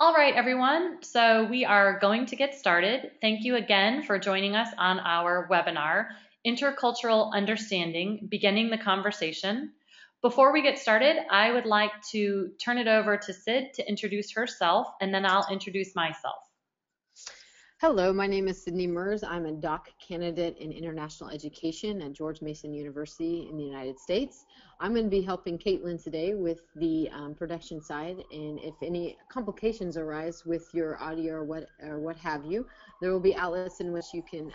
All right, everyone. So we are going to get started. Thank you again for joining us on our webinar, Intercultural Understanding, Beginning the Conversation. Before we get started, I would like to turn it over to Sid to introduce herself, and then I'll introduce myself. Hello, my name is Sydney Mers. I'm a doc candidate in international education at George Mason University in the United States. I'm going to be helping Caitlin today with the production side, and if any complications arise with your audio or what have you, there will be outlets in which you can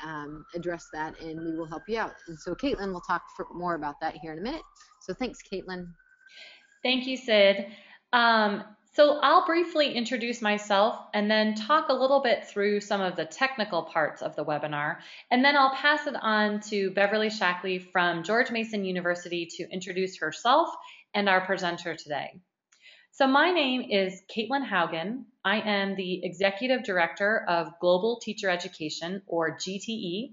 address that, and we will help you out. And so Caitlin will talk more about that here in a minute. So thanks, Caitlin. Thank you, Sid. So I'll briefly introduce myself and then talk a little bit through some of the technical parts of the webinar, and then I'll pass it on to Beverly Shackley from George Mason University to introduce herself and our presenter today. So my name is Caitlin Haugen. I am the Executive Director of Global Teacher Education, or GTE.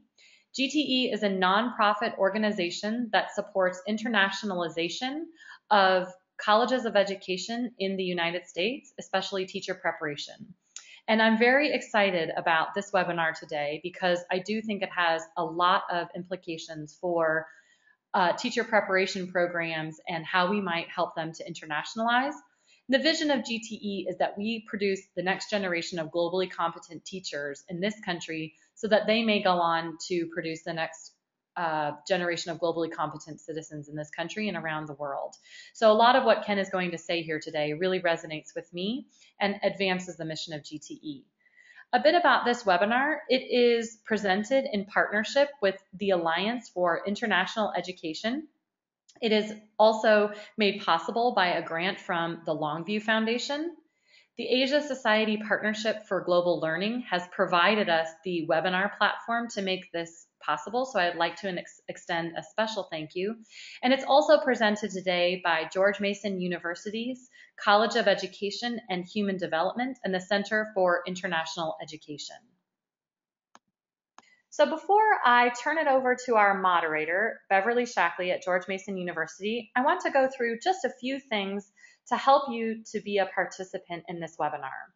GTE is a nonprofit organization that supports internationalization of colleges of education in the United States, especially teacher preparation. And I'm very excited about this webinar today because I do think it has a lot of implications for teacher preparation programs and how we might help them to internationalize. The vision of GTE is that we produce the next generation of globally competent teachers in this country so that they may go on to produce the next generation of globally competent citizens in this country and around the world. So a lot of what Ken is going to say here today really resonates with me and advances the mission of GTE. A bit about this webinar: it is presented in partnership with the Alliance for International Education. It is also made possible by a grant from the Longview Foundation. The Asia Society Partnership for Global Learning has provided us the webinar platform to make this possible, so I'd like to extend a special thank you. And it's also presented today by George Mason University's College of Education and Human Development and the Center for International Education. So before I turn it over to our moderator, Beverly Shackley at George Mason University, I want to go through just a few things to help you to be a participant in this webinar.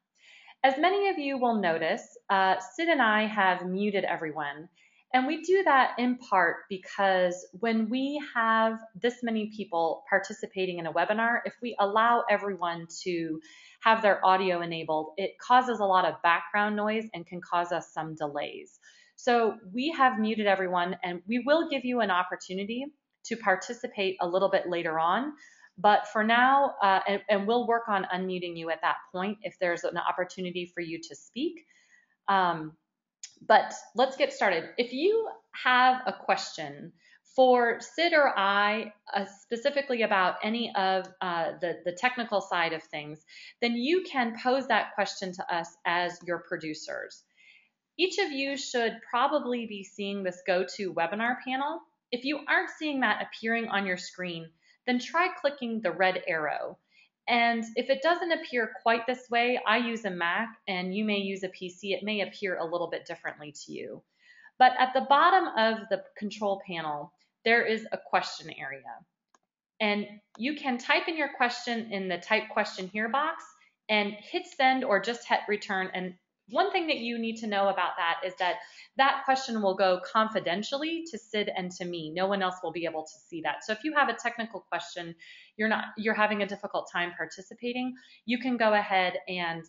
As many of you will notice, Sid and I have muted everyone. And we do that in part because when we have this many people participating in a webinar, if we allow everyone to have their audio enabled, it causes a lot of background noise and can cause us some delays. So we have muted everyone, and we will give you an opportunity to participate a little bit later on. But for now, and we'll work on unmuting you at that point if there's an opportunity for you to speak. But let's get started. If you have a question for Sid or I, specifically about any of the technical side of things, then you can pose that question to us as your producers. Each of you should probably be seeing this GoToWebinar panel. If you aren't seeing that appearing on your screen, then try clicking the red arrow. And if it doesn't appear quite this way, I use a Mac and you may use a PC. It may appear a little bit differently to you. But at the bottom of the control panel, there is a question area. And you can type in your question in the type question here box and hit send or just hit return. And one thing that you need to know about that is that that question will go confidentially to Sid and to me. No one else will be able to see that. So if you have a technical question, you're having a difficult time participating, you can go ahead and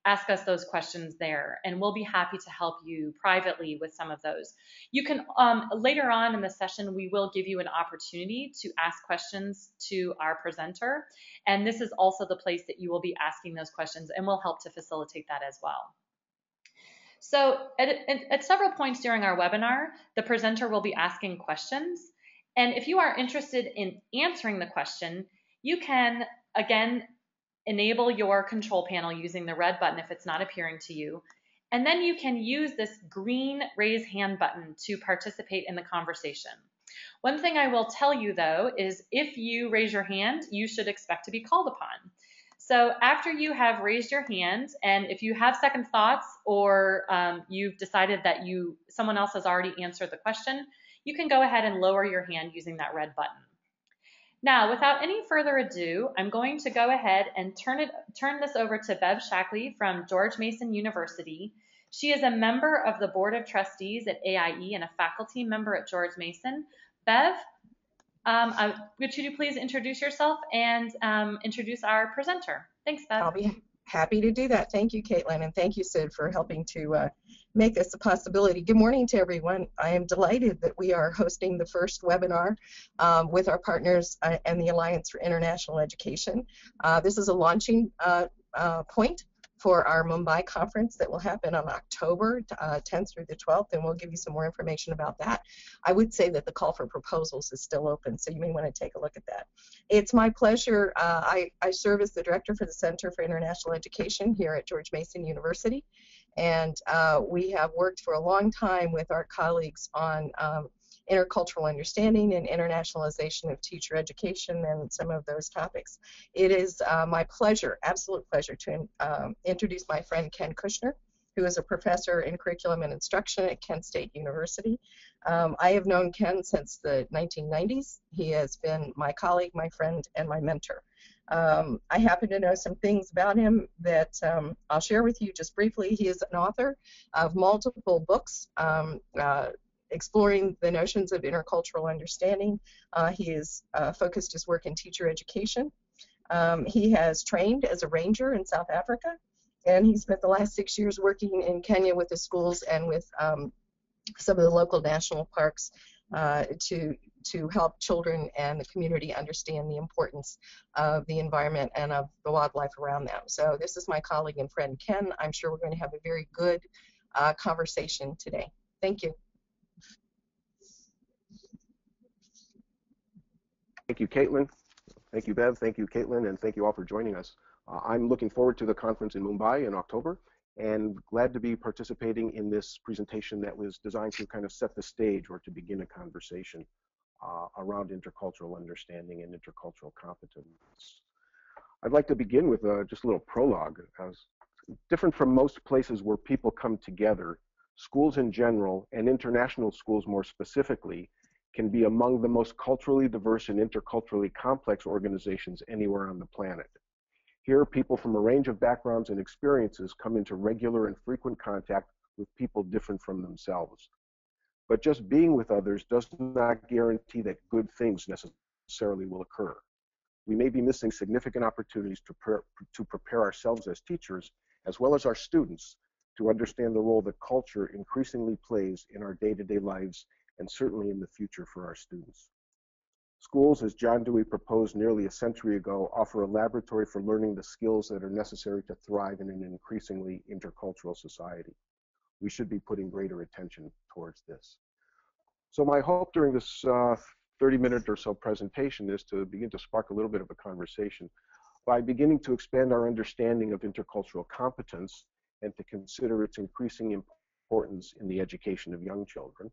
ask us those questions there, and we'll be happy to help you privately with some of those. You can, later on in the session, we will give you an opportunity to ask questions to our presenter, and this is also the place that you will be asking those questions, and we'll help to facilitate that as well. So at several points during our webinar, the presenter will be asking questions, and if you are interested in answering the question, you can, again, enable your control panel using the red button if it's not appearing to you. And then you can use this green raise hand button to participate in the conversation. One thing I will tell you though is if you raise your hand, you should expect to be called upon. So after you have raised your hand, and if you have second thoughts or you've decided that someone else has already answered the question, you can go ahead and lower your hand using that red button. Now, without any further ado, I'm going to go ahead and turn this over to Bev Shackley from George Mason University. She is a member of the Board of Trustees at AIE and a faculty member at George Mason. Bev, would you please introduce yourself and introduce our presenter? Thanks, Bev. I'll be happy to do that. Thank you, Caitlin, and thank you, Sid, for helping to make this a possibility. Good morning to everyone. I am delighted that we are hosting the first webinar with our partners and the Alliance for International Education. This is a launching point for our Mumbai Conference that will happen on October 10th through the 12th, and we'll give you some more information about that. I would say that the call for proposals is still open, so you may want to take a look at that. It's my pleasure. I serve as the director for the Center for International Education here at George Mason University, and we have worked for a long time with our colleagues on intercultural understanding and internationalization of teacher education and some of those topics. It is my pleasure, absolute pleasure, to introduce my friend Ken Cushner, who is a professor in curriculum and instruction at Kent State University. I have known Ken since the 1990s. He has been my colleague, my friend, and my mentor. I happen to know some things about him that I'll share with you just briefly. He is an author of multiple books exploring the notions of intercultural understanding. He has focused his work in teacher education. He has trained as a ranger in South Africa, and he spent the last 6 years working in Kenya with the schools and with some of the local national parks to help children and the community understand the importance of the environment and of the wildlife around them. So this is my colleague and friend Ken. I'm sure we're going to have a very good conversation today. Thank you. Thank you, Caitlin. Thank you, Bev. Thank you, Caitlin, and thank you all for joining us. I'm looking forward to the conference in Mumbai in October, and glad to be participating in this presentation that was designed to kind of set the stage or to begin a conversation around intercultural understanding and intercultural competence. I'd like to begin with just a little prologue. As different from most places where people come together, schools in general, and international schools more specifically, can be among the most culturally diverse and interculturally complex organizations anywhere on the planet. Here, people from a range of backgrounds and experiences come into regular and frequent contact with people different from themselves. But just being with others does not guarantee that good things necessarily will occur. We may be missing significant opportunities to prepare ourselves as teachers, as well as our students, to understand the role that culture increasingly plays in our day-to-day lives, and certainly in the future for our students. Schools, as John Dewey proposed nearly a century ago, offer a laboratory for learning the skills that are necessary to thrive in an increasingly intercultural society. We should be putting greater attention towards this. So my hope during this 30-minute or so presentation is to begin to spark a little bit of a conversation by beginning to expand our understanding of intercultural competence and to consider its increasing importance in the education of young children,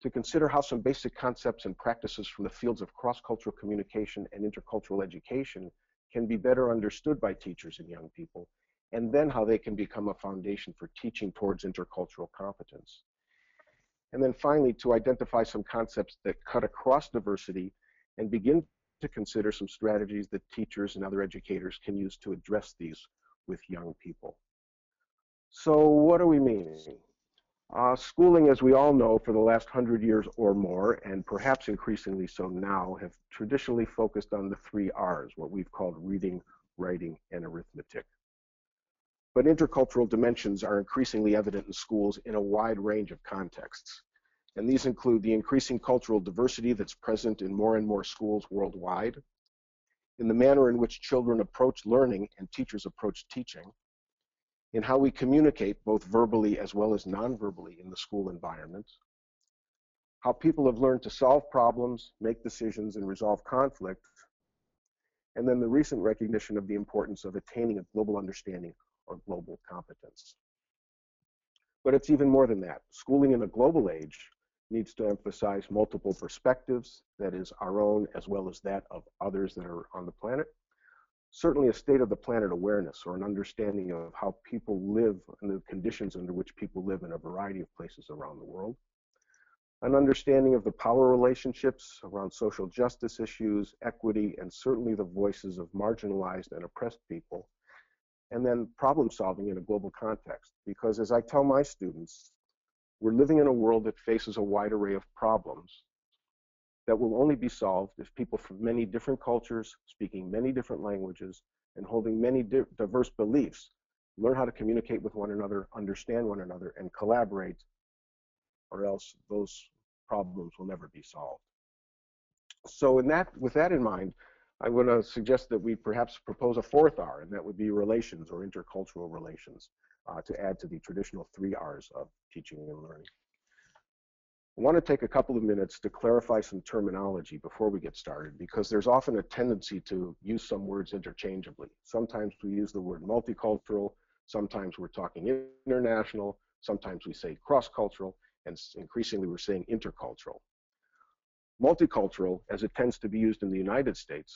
to consider how some basic concepts and practices from the fields of cross-cultural communication and intercultural education can be better understood by teachers and young people, and then how they can become a foundation for teaching towards intercultural competence. And then finally, to identify some concepts that cut across diversity and begin to consider some strategies that teachers and other educators can use to address these with young people. So what do we mean? Schooling, as we all know, for the last 100 years or more, and perhaps increasingly so now, have traditionally focused on the 3 R's, what we've called reading, writing, and arithmetic. But intercultural dimensions are increasingly evident in schools in a wide range of contexts. And these include the increasing cultural diversity that's present in more and more schools worldwide, in the manner in which children approach learning and teachers approach teaching, in how we communicate both verbally as well as non-verbally in the school environment, how people have learned to solve problems, make decisions, and resolve conflict, and then the recent recognition of the importance of attaining a global understanding or global competence. But it's even more than that. Schooling in a global age needs to emphasize multiple perspectives, that is, our own as well as that of others that are on the planet. Certainly a state of the planet awareness, or an understanding of how people live and the conditions under which people live in a variety of places around the world. an understanding of the power relationships around social justice issues, equity, and certainly the voices of marginalized and oppressed people, and then problem solving in a global context. Because as I tell my students, we're living in a world that faces a wide array of problems that will only be solved if people from many different cultures, speaking many different languages, and holding many diverse beliefs learn how to communicate with one another, understand one another, and collaborate, or else those problems will never be solved. So with that in mind, I want to suggest that we perhaps propose a fourth R, and that would be relations or intercultural relations, to add to the traditional 3 R's of teaching and learning. I want to take a couple of minutes to clarify some terminology before we get started, because there's often a tendency to use some words interchangeably. Sometimes we use the word multicultural, sometimes we're talking international, sometimes we say cross-cultural, and increasingly we're saying intercultural. Multicultural, as it tends to be used in the United States,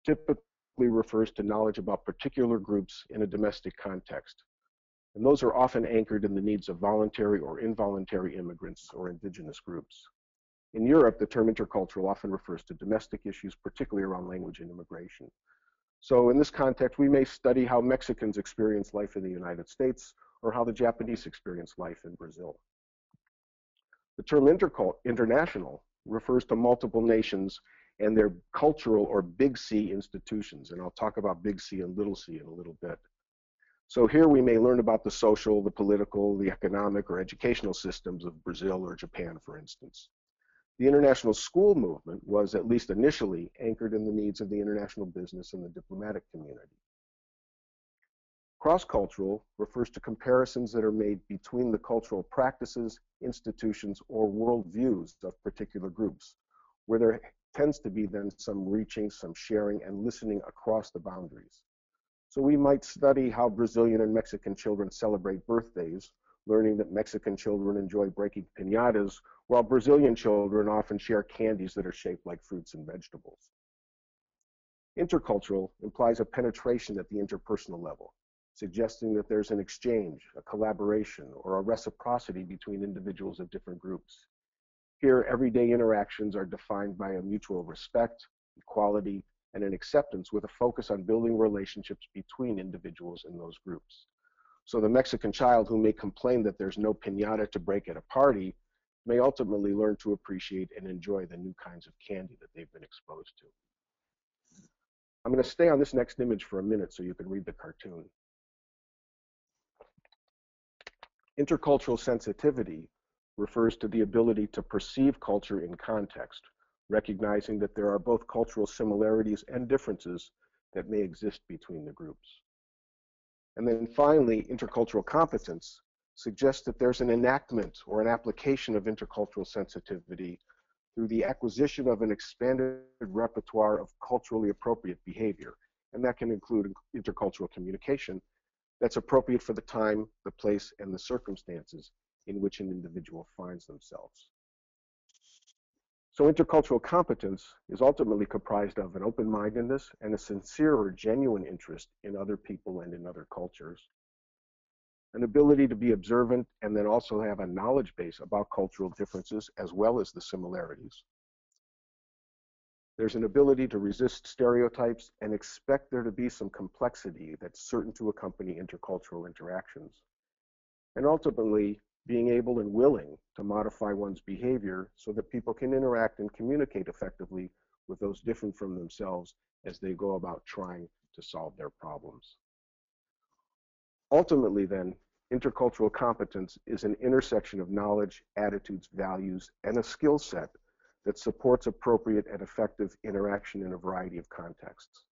typically refers to knowledge about particular groups in a domestic context. And those are often anchored in the needs of voluntary or involuntary immigrants or indigenous groups. In Europe, the term intercultural often refers to domestic issues, particularly around language and immigration. So in this context, we may study how Mexicans experience life in the United States or how the Japanese experience life in Brazil. The term international refers to multiple nations and their cultural or big C institutions. And I'll talk about big C and little c in a little bit. So here we may learn about the social, the political, the economic, or educational systems of Brazil or Japan, for instance. The international school movement was, at least initially, anchored in the needs of the international business and the diplomatic community. Cross-cultural refers to comparisons that are made between the cultural practices, institutions, or worldviews of particular groups, where there tends to be then some reaching, some sharing, and listening across the boundaries. So we might study how Brazilian and Mexican children celebrate birthdays, learning that Mexican children enjoy breaking piñatas, while Brazilian children often share candies that are shaped like fruits and vegetables. Intercultural implies a penetration at the interpersonal level, suggesting that there's an exchange, a collaboration, or a reciprocity between individuals of different groups. Here, everyday interactions are defined by a mutual respect, equality, and an acceptance with a focus on building relationships between individuals in those groups. So the Mexican child who may complain that there's no piñata to break at a party may ultimately learn to appreciate and enjoy the new kinds of candy that they've been exposed to. I'm going to stay on this next image for a minute so you can read the cartoon. Intercultural sensitivity refers to the ability to perceive culture in context, recognizing that there are both cultural similarities and differences that may exist between the groups. And then finally, intercultural competence suggests that there's an enactment or an application of intercultural sensitivity through the acquisition of an expanded repertoire of culturally appropriate behavior. And that can include intercultural communication that's appropriate for the time, the place, and the circumstances in which an individual finds themselves. So intercultural competence is ultimately comprised of an open-mindedness and a sincere or genuine interest in other people and in other cultures, an ability to be observant and then also have a knowledge base about cultural differences as well as the similarities. There's an ability to resist stereotypes and expect there to be some complexity that's certain to accompany intercultural interactions. And ultimately, being able and willing to modify one's behavior so that people can interact and communicate effectively with those different from themselves as they go about trying to solve their problems. Ultimately, then, intercultural competence is an intersection of knowledge, attitudes, values, and a skill set that supports appropriate and effective interaction in a variety of contexts.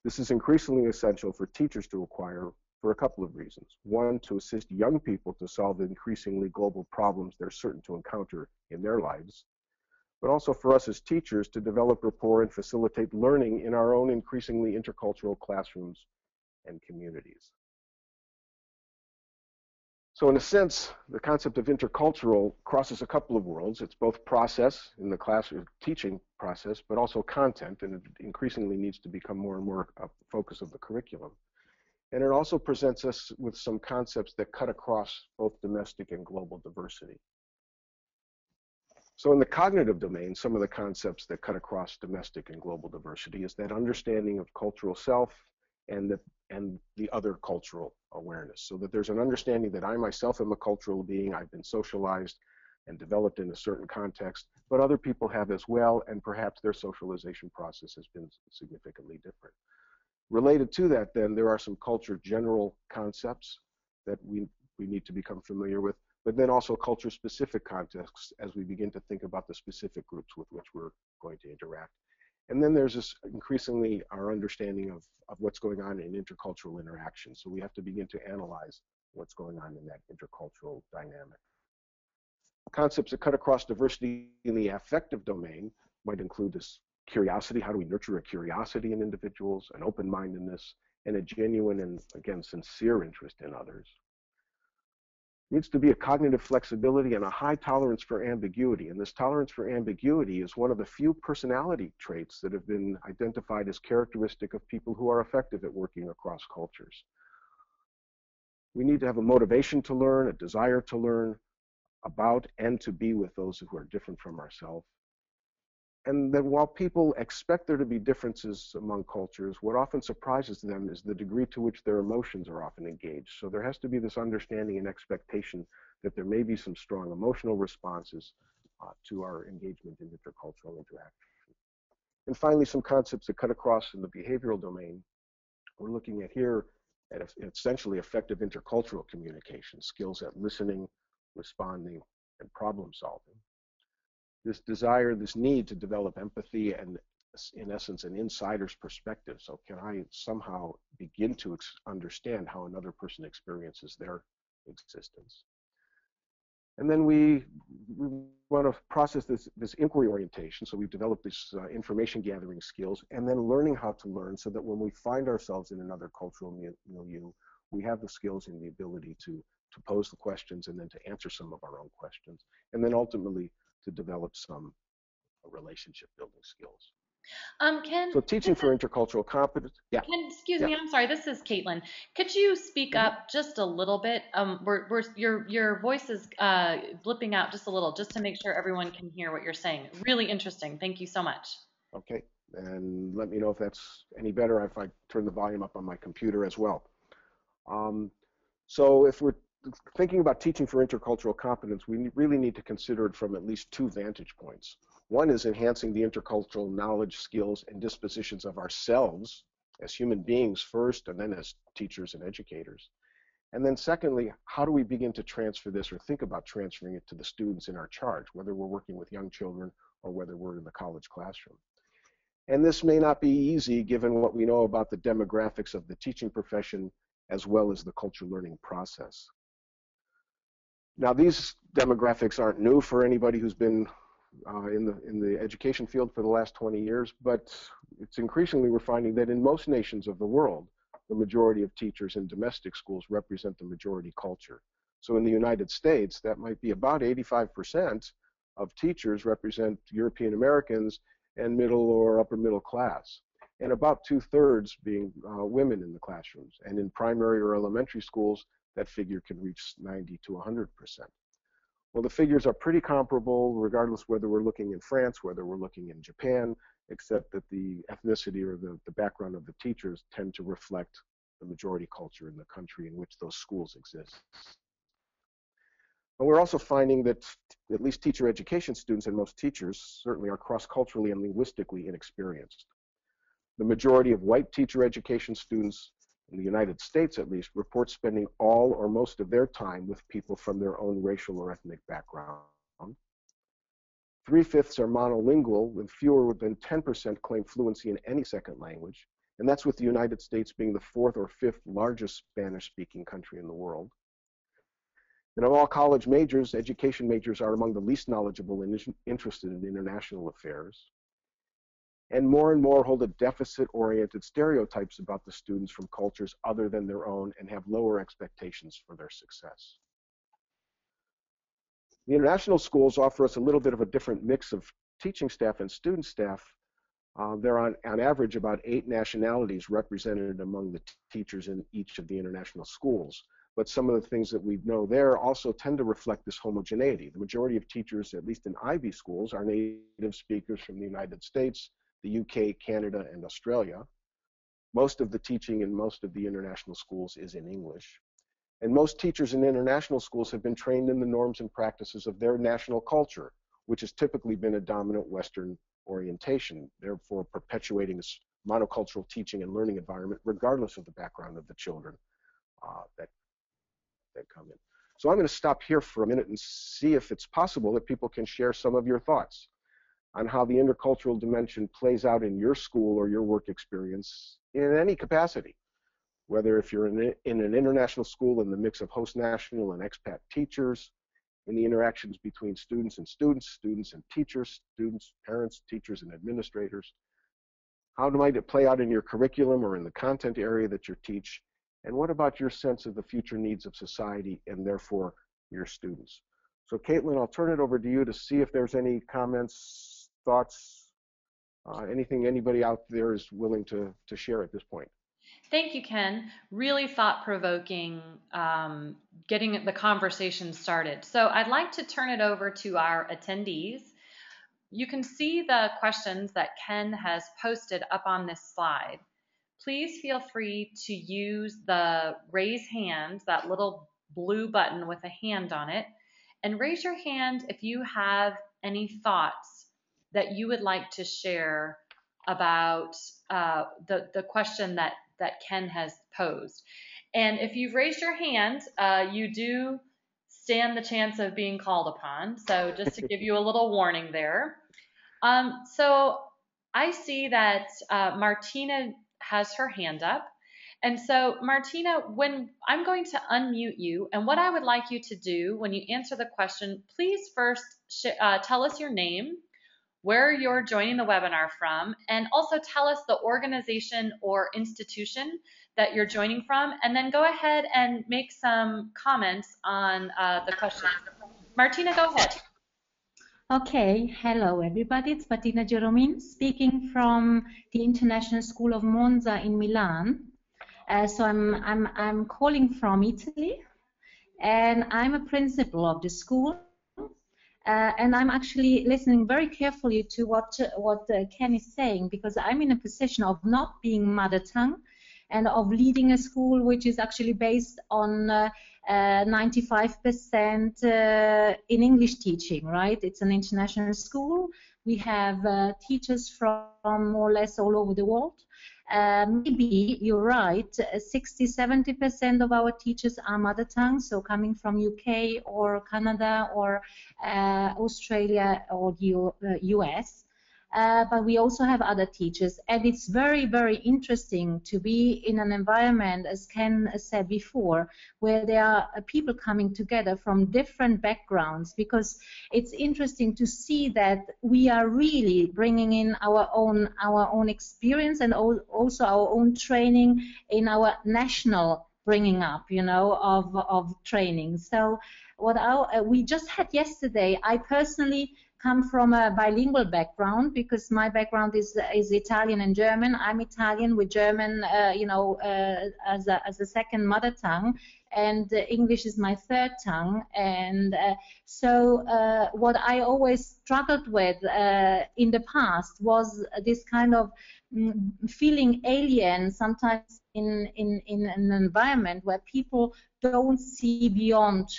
This is increasingly essential for teachers to acquire for a couple of reasons. One, to assist young people to solve increasingly global problems they're certain to encounter in their lives, but also for us as teachers to develop rapport and facilitate learning in our own increasingly intercultural classrooms and communities. So in a sense, the concept of intercultural crosses a couple of worlds. It's both process in the classroom teaching process, but also content, and it increasingly needs to become more and more a focus of the curriculum. And it also presents us with some concepts that cut across both domestic and global diversity. So in the cognitive domain, some of the concepts that cut across domestic and global diversity is that understanding of cultural self and the other cultural awareness. So that there's an understanding that I myself am a cultural being, I've been socialized and developed in a certain context, but other people have as well, and perhaps their socialization process has been significantly different. Related to that, then, there are some culture general concepts that we need to become familiar with, but then also culture-specific contexts as we begin to think about the specific groups with which we're going to interact. And then there's this increasingly our understanding of what's going on in intercultural interaction. So we have to begin to analyze what's going on in that intercultural dynamic. Concepts that cut across diversity in the affective domain might include this curiosity. How do we nurture a curiosity in individuals, an open-mindedness, and a genuine and, again, sincere interest in others? Needs to be a cognitive flexibility and a high tolerance for ambiguity. And this tolerance for ambiguity is one of the few personality traits that have been identified as characteristic of people who are effective at working across cultures. We need to have a motivation to learn, a desire to learn about and to be with those who are different from ourselves. And then while people expect there to be differences among cultures, what often surprises them is the degree to which their emotions are often engaged. So there has to be this understanding and expectation that there may be some strong emotional responses to our engagement in intercultural interaction. And finally, some concepts that cut across in the behavioral domain. We're looking at here at essentially effective intercultural communication, skills at listening, responding, and problem solving. This desire, this need to develop empathy and, in essence, an insider's perspective. So can I somehow begin to understand how another person experiences their existence? And then we want to process this inquiry orientation. So we've developed these information gathering skills, and then learning how to learn so that when we find ourselves in another cultural milieu, we have the skills and the ability to pose the questions and then to answer some of our own questions. And then ultimately, to develop some relationship building skills. So teaching for intercultural competence. Yeah. Excuse me, I'm sorry. This is Caitlin. Could you speak up just a little bit? Your voice is blipping out just a little, just to make sure everyone can hear what you're saying. Really interesting. Thank you so much. Okay, and let me know if that's any better if I turn the volume up on my computer as well. So if we're thinking about teaching for intercultural competence, we really need to consider it from at least two vantage points. One is enhancing the intercultural knowledge, skills, and dispositions of ourselves as human beings first, and then as teachers and educators. And then secondly, how do we begin to transfer this or think about transferring it to the students in our charge, whether we're working with young children or whether we're in the college classroom. And this may not be easy given what we know about the demographics of the teaching profession as well as the culture learning process. Now, these demographics aren't new for anybody who's been in the education field for the last 20 years, but it's increasingly we're finding that in most nations of the world, the majority of teachers in domestic schools represent the majority culture. So in the United States, that might be about 85% of teachers represent European Americans and middle or upper middle class, and about 2/3 being women in the classrooms. And in primary or elementary schools, that figure can reach 90 to 100%. Well, the figures are pretty comparable regardless whether we're looking in France, whether we're looking in Japan, except that the ethnicity or the background of the teachers tend to reflect the majority culture in the country in which those schools exist. And we're also finding that at least teacher education students and most teachers certainly are cross-culturally and linguistically inexperienced. The majority of white teacher education students in the United States, at least, report spending all or most of their time with people from their own racial or ethnic background. 3/5 are monolingual, and fewer than 10% claim fluency in any second language, and that's with the United States being the 4th or 5th largest Spanish-speaking country in the world. And of all college majors, education majors are among the least knowledgeable and interested in international affairs. And more hold a deficit-oriented stereotypes about the students from cultures other than their own and have lower expectations for their success. The international schools offer us a little bit of a different mix of teaching staff and student staff. There are on average about 8 nationalities represented among the teachers in each of the international schools. but some of the things that we know there also tend to reflect this homogeneity. The majority of teachers, at least in Ivy schools, are native speakers from the United States, the UK, Canada, and Australia. Most of the teaching in most of the international schools is in English. And most teachers in international schools have been trained in the norms and practices of their national culture, which has typically been a dominant Western orientation, therefore perpetuating this monocultural teaching and learning environment regardless of the background of the children that come in. So I'm going to stop here for a minute and see if it's possible that people can share some of your thoughts on how the intercultural dimension plays out in your school or your work experience in any capacity, whether if you're in an international school in the mix of host national and expat teachers, in the interactions between students and students, students and teachers, students, parents, teachers, and administrators. How might it play out in your curriculum or in the content area that you teach? And what about your sense of the future needs of society and therefore your students? So Caitlin, I'll turn it over to you to see if there's any comments, thoughts, anything anybody out there is willing to share at this point. Thank you, Ken. Really thought-provoking, getting the conversation started. So I'd like to turn it over to our attendees. You can see the questions that Ken has posted up on this slide. Please feel free to use the raise hand, that little blue button with a hand on it, and raise your hand if you have any thoughts that you would like to share about the question that Ken has posed. And if you've raised your hand, you do stand the chance of being called upon. So just to give you a little warning there. So I see that Martina has her hand up. And so Martina, when I'm going to unmute you, and what I would like you to do when you answer the question, please first tell us your name, where you're joining the webinar from, and also tell us the organization or institution that you're joining from, and then go ahead and make some comments on the question. Martina, go ahead. Okay, hello everybody, it's Martina Geromin speaking from the International School of Monza in Milan. So I'm calling from Italy, and I'm a principal of the school. And I'm actually listening very carefully to what Ken is saying, because I'm in a position of not being mother tongue and of leading a school which is actually based on 95% in English teaching, right? It's an international school. We have teachers from more or less all over the world. Maybe you're right, 60–70% of our teachers are mother tongue, so coming from UK or Canada or Australia or US. But we also have other teachers, and it's very, very interesting to be in an environment, as Ken said before, where there are people coming together from different backgrounds, because it's interesting to see that we are really bringing in our own experience and also our own training in our national bringing up, you know, of training. So what we just had yesterday, I personally come from a bilingual background, because my background is Italian and German. I'm Italian with German, as a second mother tongue, and English is my third tongue. And so what I always struggled with in the past was this kind of feeling alien sometimes in an environment where people don't see beyond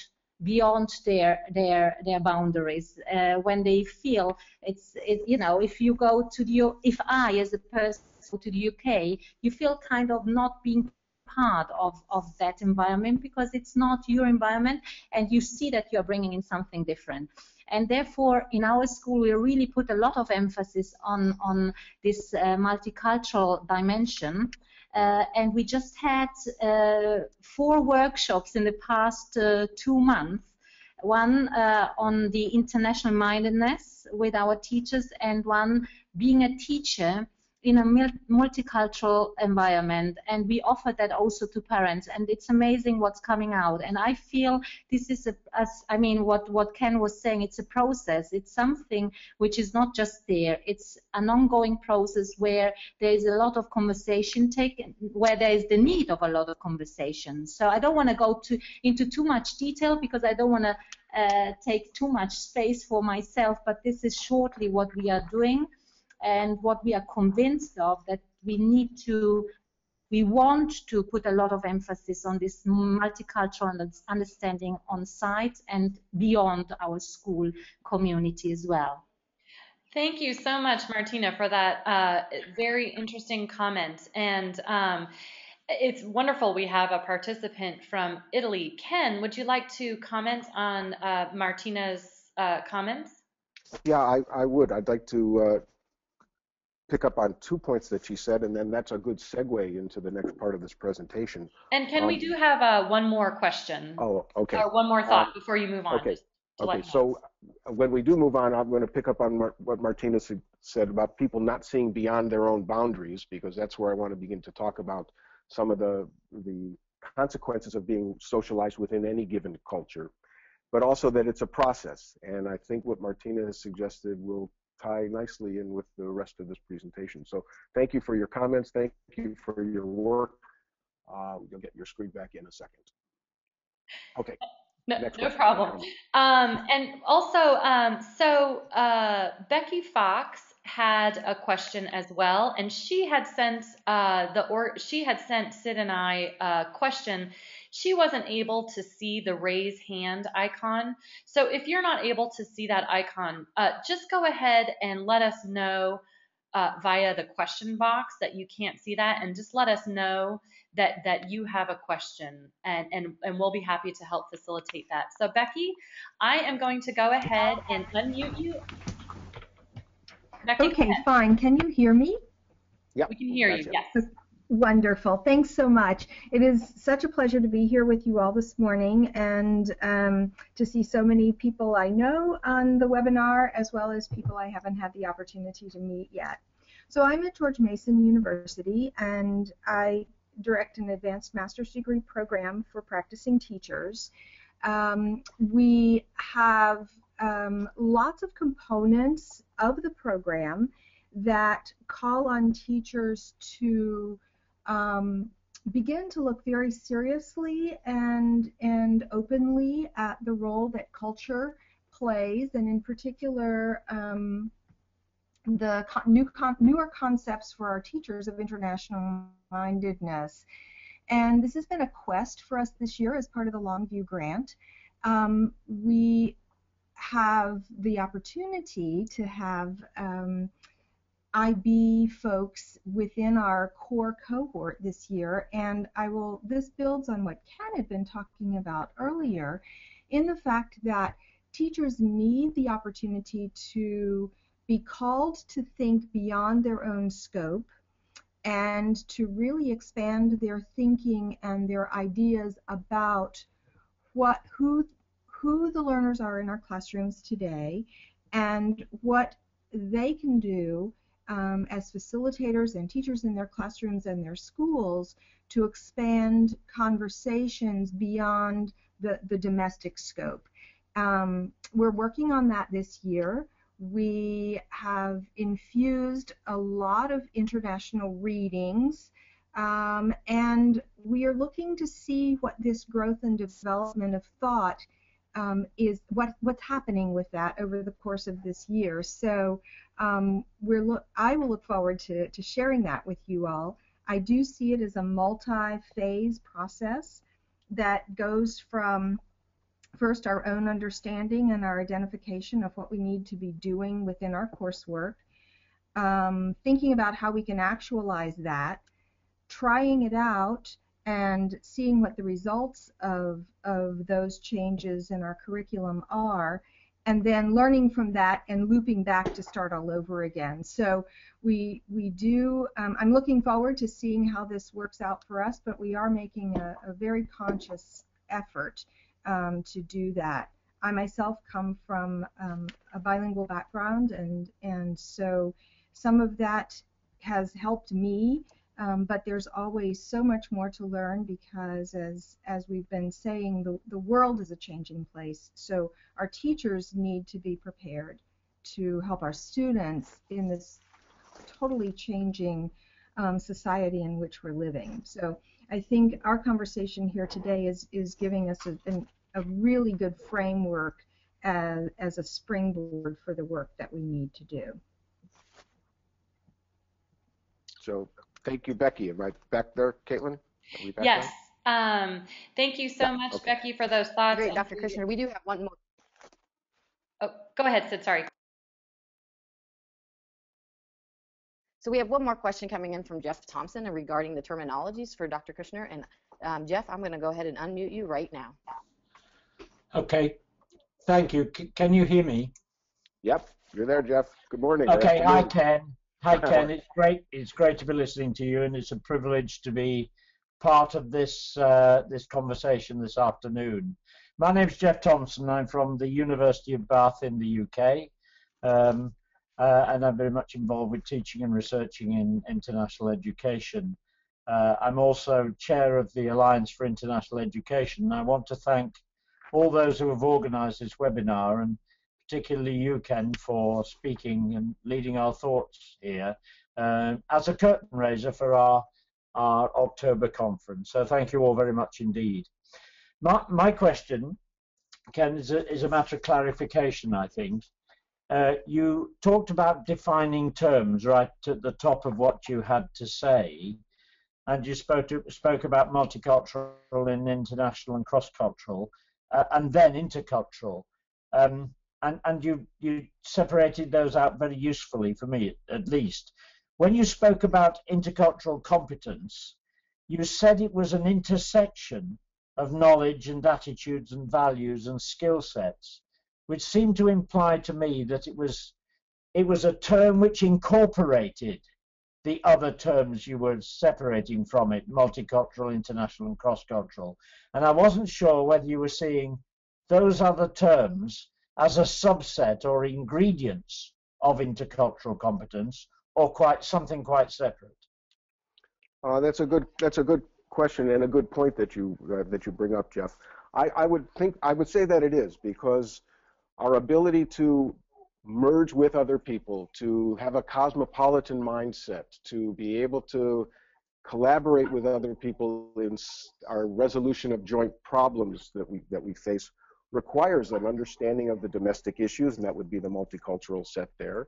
their boundaries, when they feel if you go to if I as a person go to the UK, you feel kind of not being part of that environment, because it's not your environment, and you see that you're bringing in something different. And therefore, in our school, we really put a lot of emphasis on this multicultural dimension. And we just had 4 workshops in the past 2 months. One on the international mindedness with our teachers, and one being a teacher in a multicultural environment, and we offer that also to parents, and it's amazing what's coming out. And I feel this is what Ken was saying, it's a process, it's something which is not just there, it's an ongoing process where there is a lot of conversation taken, where there is the need of a lot of conversation. So I don't want to go into too much detail because I don't want to take too much space for myself, but this is shortly what we are doing and what we are convinced of, that we want to put a lot of emphasis on this multicultural understanding on site and beyond our school community as well. Thank you so much, Martina, for that very interesting comment. And it's wonderful we have a participant from Italy. Ken, would you like to comment on Martina's comments? Yeah, I would. I'd like to pick up on 2 points that she said, and then that's a good segue into the next part of this presentation. And Ken, we do have one more question. Oh, okay. Or one more thought before you move on. Okay. Okay. So when we do move on, I'm going to pick up on what Martina said about people not seeing beyond their own boundaries, because that's where I want to begin to talk about some of the consequences of being socialized within any given culture, but also that it's a process. And I think what Martina has suggested will tie nicely in with the rest of this presentation. So thank you for your comments. Thank you for your work. You'll get your screen back in a second. Okay. No problem. And also, Becky Fox had a question as well, and she had sent Sid and I a question. She wasn't able to see the raise hand icon. So if you're not able to see that icon, just go ahead and let us know via the question box that you can't see that, and just let us know that you have a question, and we'll be happy to help facilitate that. So Becky, I am going to go ahead and unmute you. Becky, okay, fine. Can you hear me? Yeah, we can hear you. Yes. Wonderful. Thanks so much. It is such a pleasure to be here with you all this morning, and to see so many people I know on the webinar, as well as people I haven't had the opportunity to meet yet. So I'm at George Mason University, and I direct an advanced master's degree program for practicing teachers. We have lots of components of the program that call on teachers to begin to look very seriously and openly at the role that culture plays, and in particular the newer concepts for our teachers of international mindedness. And this has been a quest for us this year as part of the Longview grant. We have the opportunity to have IB folks within our core cohort this year, and this builds on what Ken had been talking about earlier, in the fact that teachers need the opportunity to be called to think beyond their own scope and to really expand their thinking and their ideas about who the learners are in our classrooms today, and what they can do as facilitators and teachers in their classrooms and their schools to expand conversations beyond the domestic scope. We're working on that this year. We have infused a lot of international readings, and we are looking to see what this growth and development of thought is, what's happening with that over the course of this year. So I will look forward to sharing that with you all. I do see it as a multi-phase process that goes from first our own understanding and our identification of what we need to be doing within our coursework, thinking about how we can actualize that, trying it out, and seeing what the results of those changes in our curriculum are, and then learning from that and looping back to start all over again. So we do, I'm looking forward to seeing how this works out for us, but we are making a very conscious effort to do that. I myself come from a bilingual background, and so some of that has helped me, but there's always so much more to learn because, as we've been saying, the world is a changing place. So our teachers need to be prepared to help our students in this totally changing society in which we're living. So I think our conversation here today is giving us a really good framework as a springboard for the work that we need to do. So thank you, Becky. Am I back there, Caitlin? Are we back Yes. there? Thank you so much, okay. Becky, for those thoughts. Great, Dr. Cushner. We do have one more. Oh, go ahead, Sid. Sorry. So we have one more question coming in from Jeff Thompson regarding the terminologies for Dr. Cushner. And Jeff, I'm going to go ahead and unmute you right now. Okay. Thank you. Can you hear me? Yep, you're there, Jeff. Good morning. Okay. Hi, Ken. Hi, Ken. It's great. It's great to be listening to you, and it's a privilege to be part of this this conversation this afternoon. My name's Jeff Thompson. I'm from the University of Bath in the UK, and I'm very much involved with teaching and researching in international education. I'm also chair of the Alliance for International Education, and I want to thank all those who have organised this webinar, and particularly you, Ken, for speaking and leading our thoughts here as a curtain raiser for our October conference. So thank you all very much indeed. My question, Ken, is a matter of clarification, I think. You talked about defining terms right at the top of what you had to say, and you spoke about multicultural and international and cross-cultural, and then intercultural. And you separated those out very usefully for me, at least. When you spoke about intercultural competence, you said it was an intersection of knowledge and attitudes and values and skill sets, which seemed to imply to me that it was a term which incorporated the other terms you were separating from it, multicultural, international, and cross-cultural. And I wasn't sure whether you were seeing those other terms as a subset or ingredients of intercultural competence, or something quite separate. That's a good question and a good point that you bring up, Jeff. I would say that it is, because our ability to merge with other people, to have a cosmopolitan mindset, to be able to collaborate with other people in our resolution of joint problems that we face requires an understanding of the domestic issues, and that would be the multicultural set there,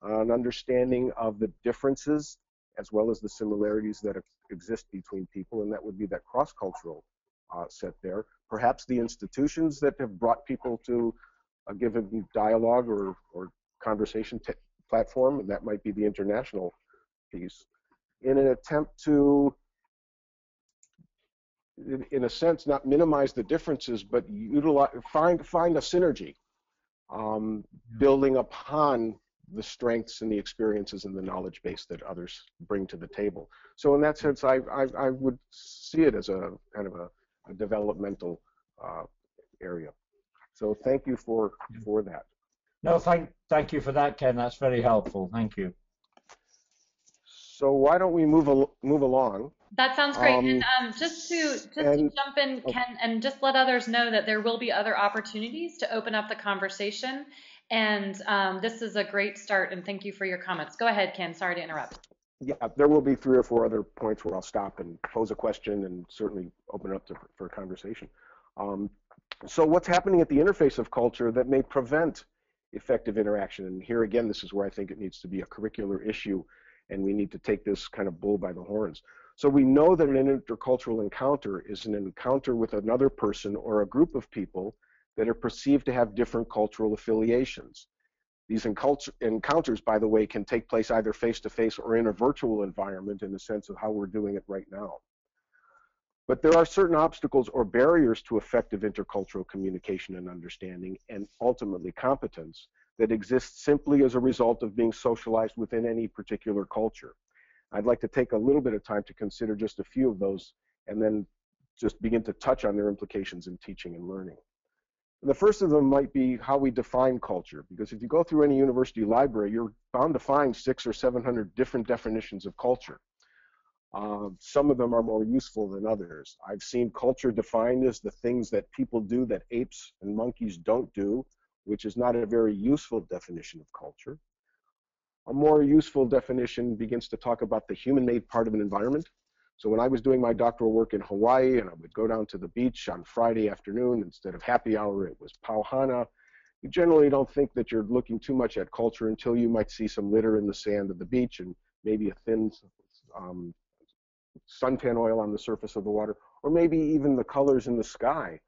an understanding of the differences as well as the similarities that exist between people, and that would be that cross-cultural set there. Perhaps the institutions that have brought people to a given dialogue or conversation platform, and that might be the international piece, in an attempt to, in a sense, not minimize the differences, but find a synergy, building upon the strengths and the experiences and the knowledge base that others bring to the table. So in that sense, I would see it as a kind of a developmental area. So thank you for that. No, thank you for that, Ken. That's very helpful. Thank you. So why don't we move along? That sounds great. And just to jump in, Ken, and just let others know that there will be other opportunities to open up the conversation. And this is a great start, and thank you for your comments. Go ahead, Ken. Sorry to interrupt. Yeah, there will be 3 or 4 other points where I'll stop and pose a question and certainly open it up for a conversation. So what's happening at the interface of culture that may prevent effective interaction? And here again, this is where I think it needs to be a curricular issue, and we need to take this kind of bull by the horns. So we know that an intercultural encounter is an encounter with another person or a group of people that are perceived to have different cultural affiliations. These encounters, by the way, can take place either face-to-face or in a virtual environment in the sense of how we're doing it right now. But there are certain obstacles or barriers to effective intercultural communication and understanding, and ultimately competence, that exist simply as a result of being socialized within any particular culture. I'd like to take a little bit of time to consider just a few of those and then just begin to touch on their implications in teaching and learning. The first of them might be how we define culture, because if you go through any university library, you're bound to find 600 or 700 different definitions of culture. Some of them are more useful than others. I've seen culture defined as the things that people do that apes and monkeys don't do, which is not a very useful definition of culture. A more useful definition begins to talk about the human-made part of an environment. So when I was doing my doctoral work in Hawaii and I would go down to the beach on Friday afternoon, instead of happy hour, it was pauhana. You generally don't think that you're looking too much at culture until you might see some litter in the sand of the beach and maybe a thin suntan oil on the surface of the water, or maybe even the colors in the sky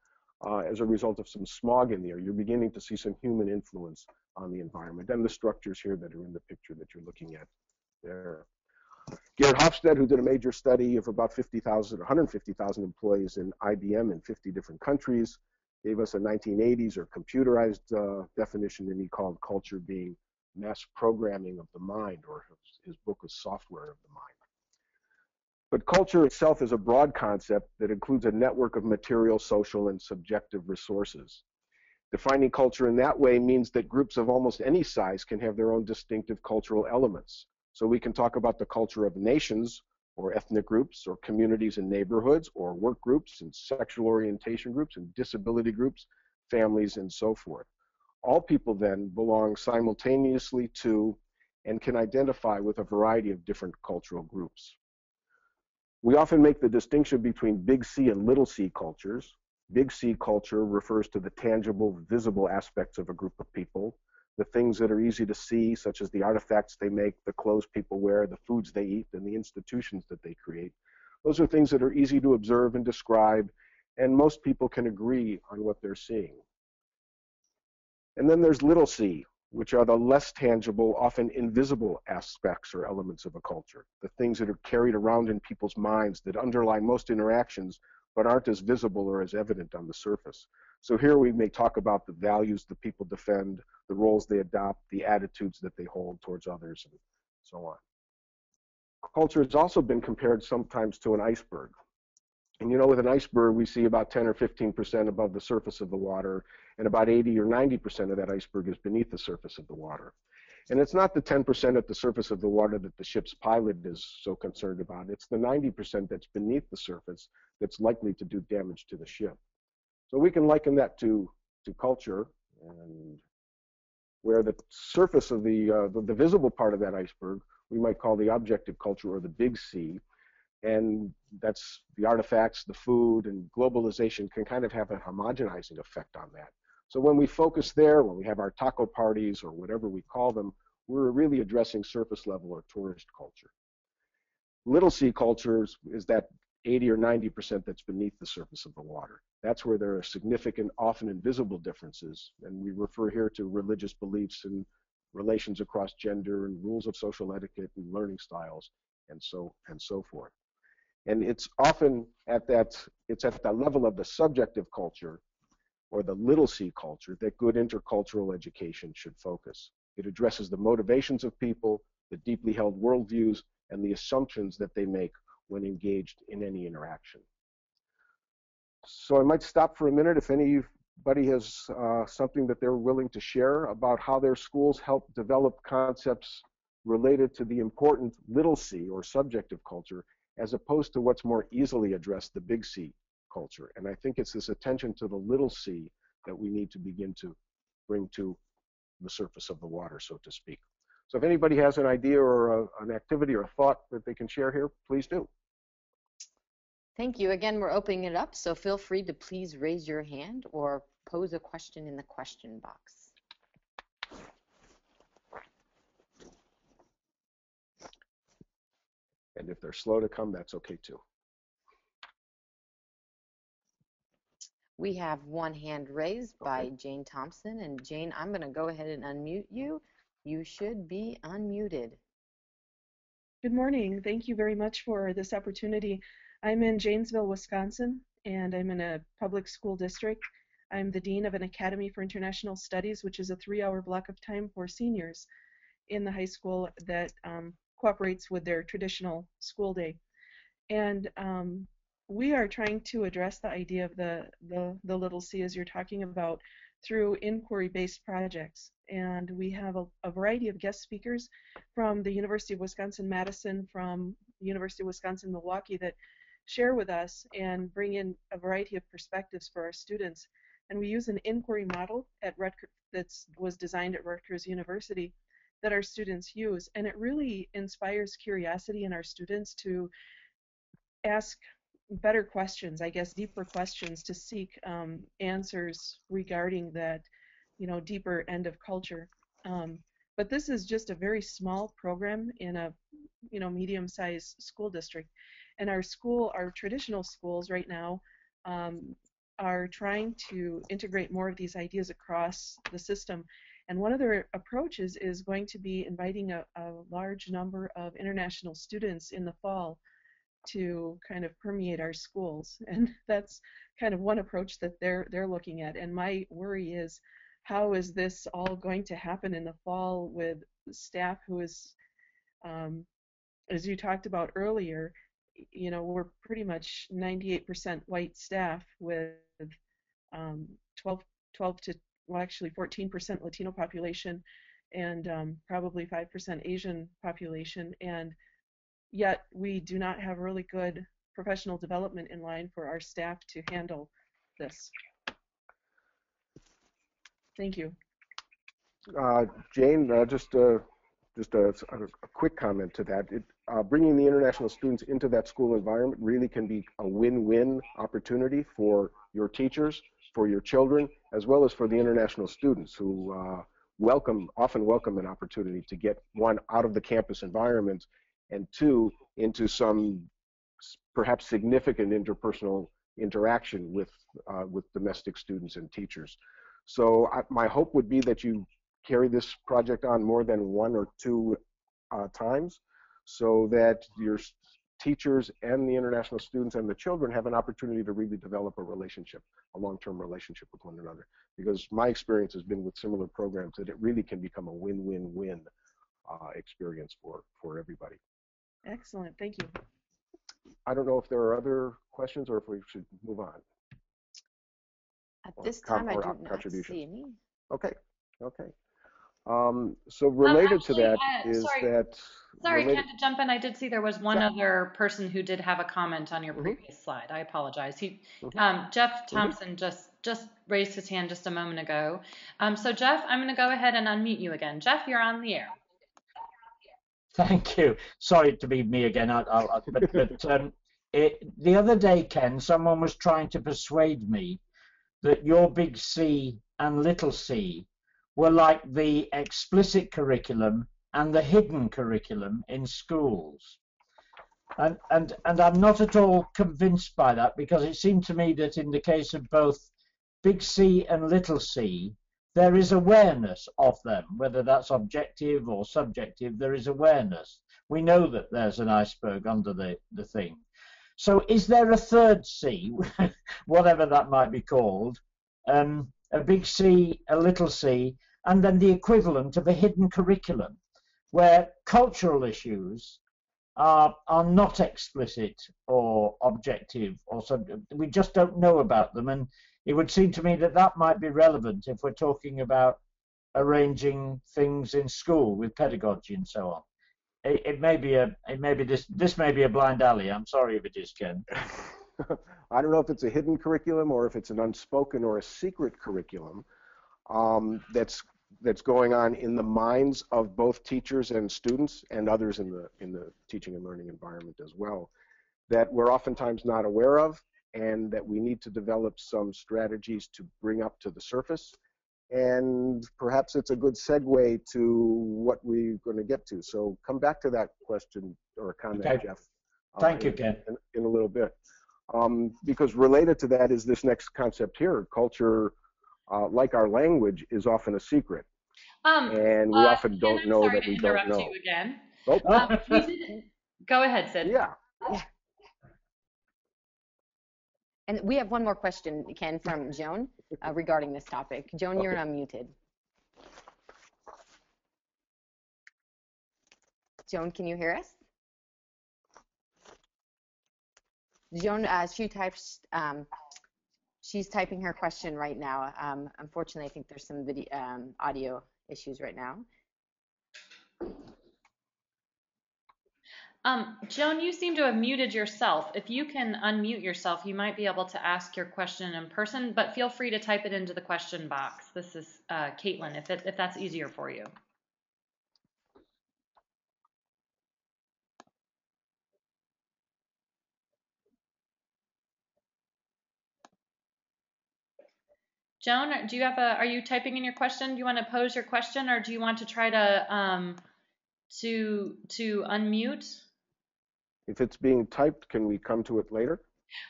as a result of some smog in the air. You're beginning to see some human influence on the environment and the structures here that are in the picture that you're looking at there. Gerhard Hofstede, who did a major study of about 150,000 employees in IBM in 50 different countries, gave us a 1980s or computerized definition, and he called culture being mass programming of the mind, or his book was Software of the Mind. But culture itself is a broad concept that includes a network of material, social, and subjective resources. Defining culture in that way means that groups of almost any size can have their own distinctive cultural elements. So we can talk about the culture of nations, or ethnic groups, or communities and neighborhoods, or work groups, and sexual orientation groups, and disability groups, families, and so forth. All people then belong simultaneously to and can identify with a variety of different cultural groups. We often make the distinction between big C and little c cultures. Big C culture refers to the tangible, visible aspects of a group of people, the things that are easy to see, such as the artifacts they make, the clothes people wear, the foods they eat, and the institutions that they create. Those are things that are easy to observe and describe, and most people can agree on what they're seeing. And then there's little c, which are the less tangible, often invisible aspects or elements of a culture, the things that are carried around in people's minds that underlie most interactions, but aren't as visible or as evident on the surface. So here we may talk about the values the people defend, the roles they adopt, the attitudes that they hold towards others, and so on. Culture has also been compared sometimes to an iceberg. And you know, with an iceberg, we see about 10 or 15% above the surface of the water, and about 80 or 90% of that iceberg is beneath the surface of the water. And it's not the 10% at the surface of the water that the ship's pilot is so concerned about. It's the 90% that's beneath the surface that's likely to do damage to the ship. So we can liken that to culture, and where the surface of the visible part of that iceberg, we might call the objective culture, or the big C. And that's the artifacts, the food, and globalization can kind of have a homogenizing effect on that. So when we focus there, when we have our taco parties or whatever we call them, we're really addressing surface level or tourist culture. Little c cultures is that 80 or 90% that's beneath the surface of the water. That's where there are significant, often invisible differences. And we refer here to religious beliefs and relations across gender and rules of social etiquette and learning styles and so forth. And it's often at that level of the subjective culture, or the little c culture, that good intercultural education should focus. It addresses the motivations of people, the deeply held worldviews, and the assumptions that they make when engaged in any interaction. So I might stop for a minute if anybody has something that they're willing to share about how their schools help develop concepts related to the important little c, or subjective culture, as opposed to what's more easily addressed, the big C culture. And I think it's this attention to the little c that we need to begin to bring to the surface of the water, so to speak. So if anybody has an idea or an activity or a thought that they can share here, please do. Thank you. Again, we're opening it up, so feel free to please raise your hand or pose a question in the question box. And if they're slow to come, that's okay too. We have one hand raised by Jane Thompson. And Jane, I'm going to go ahead and unmute you. You should be unmuted. Good morning. Thank you very much for this opportunity. I'm in Janesville, Wisconsin, and I'm in a public school district. I'm the dean of an Academy for International Studies, which is a 3-hour block of time for seniors in the high school that cooperates with their traditional school day. And we are trying to address the idea of the little c, as you're talking about, through inquiry-based projects. And we have a variety of guest speakers from the University of Wisconsin-Madison, from the University of Wisconsin-Milwaukee that share with us and bring in a variety of perspectives for our students. And we use an inquiry model at Rutgers that was designed at Rutgers University that our students use. And it really inspires curiosity in our students to ask better questions, I guess, deeper questions, to seek answers regarding that, deeper end of culture. But this is just a very small program in a, medium-sized school district. And our traditional schools right now are trying to integrate more of these ideas across the system. And one of their approaches is going to be inviting a large number of international students in the fall to kind of permeate our schools. And that's kind of one approach that they're looking at. And my worry is, how is this all going to happen in the fall with staff who is, as you talked about earlier, we're pretty much 98% white staff with 12 to, well, actually 14% Latino population and probably 5% Asian population. And yet we do not have really good professional development in line for our staff to handle this. Thank you. Jane, just a quick comment to that. Bringing the international students into that school environment really can be a win-win opportunity for your teachers, for your children, as well as for the international students who often welcome an opportunity to get, one, out of the campus environment, and two, into some perhaps significant interpersonal interaction with domestic students and teachers. So my hope would be that you carry this project on more than one or two times, so that your teachers and the international students and the children have an opportunity to really develop a relationship, a long-term relationship with one another. Because my experience has been with similar programs that it really can become a win-win-win experience for everybody. Excellent, thank you. I don't know if there are other questions or if we should move on. At this time, I do not see any. Okay, okay. So related to that is that... Sorry, Ken, to jump in, I did see there was one other person who did have a comment on your previous slide. I apologize. Jeff Thompson just raised his hand just a moment ago. So Jeff, I'm going to go ahead and unmute you again. Jeff, you're on the air. Thank you. Sorry to be me again. The other day, Ken, someone was trying to persuade me that your big C and little c were like the explicit curriculum and the hidden curriculum in schools. And I'm not at all convinced by that, because it seemed to me that in the case of both big C and little c, there is awareness of them, whether that's objective or subjective, there is awareness. We know that there's an iceberg under the thing. So is there a third C, whatever that might be called, a big C, a little c, and then the equivalent of a hidden curriculum, where cultural issues are not explicit or objective or subjective? We just don't know about them, and it would seem to me that that might be relevant if we're talking about arranging things in school with pedagogy and so on. This may be a blind alley. I'm sorry if it is, Ken. I don't know if it's a hidden curriculum or if it's an unspoken or a secret curriculum that's going on in the minds of both teachers and students and others in the teaching and learning environment as well, that we're oftentimes not aware of, and that we need to develop some strategies to bring up to the surface. And perhaps it's a good segue to what we're going to get to. So come back to that question or comment, okay, Jeff. Thank you, Ken. In a little bit. Because related to that is this next concept here. Culture, like our language, is often a secret. And we often don't know that we don't know. You again. Oh. Go ahead, Sid. Yeah. And we have one more question, Ken, from Joan regarding this topic. Joan, you're unmuted. Joan, can you hear us? Joan, she's typing her question right now. Unfortunately, I think there's some video, audio issues right now. Joan, you seem to have muted yourself. If you can unmute yourself, you might be able to ask your question in person, but feel free to type it into the question box. This is Caitlin, if that's easier for you. Joan, do you have are you typing in your question? Do you want to pose your question, or do you want to try to unmute? If it's being typed, can we come to it later?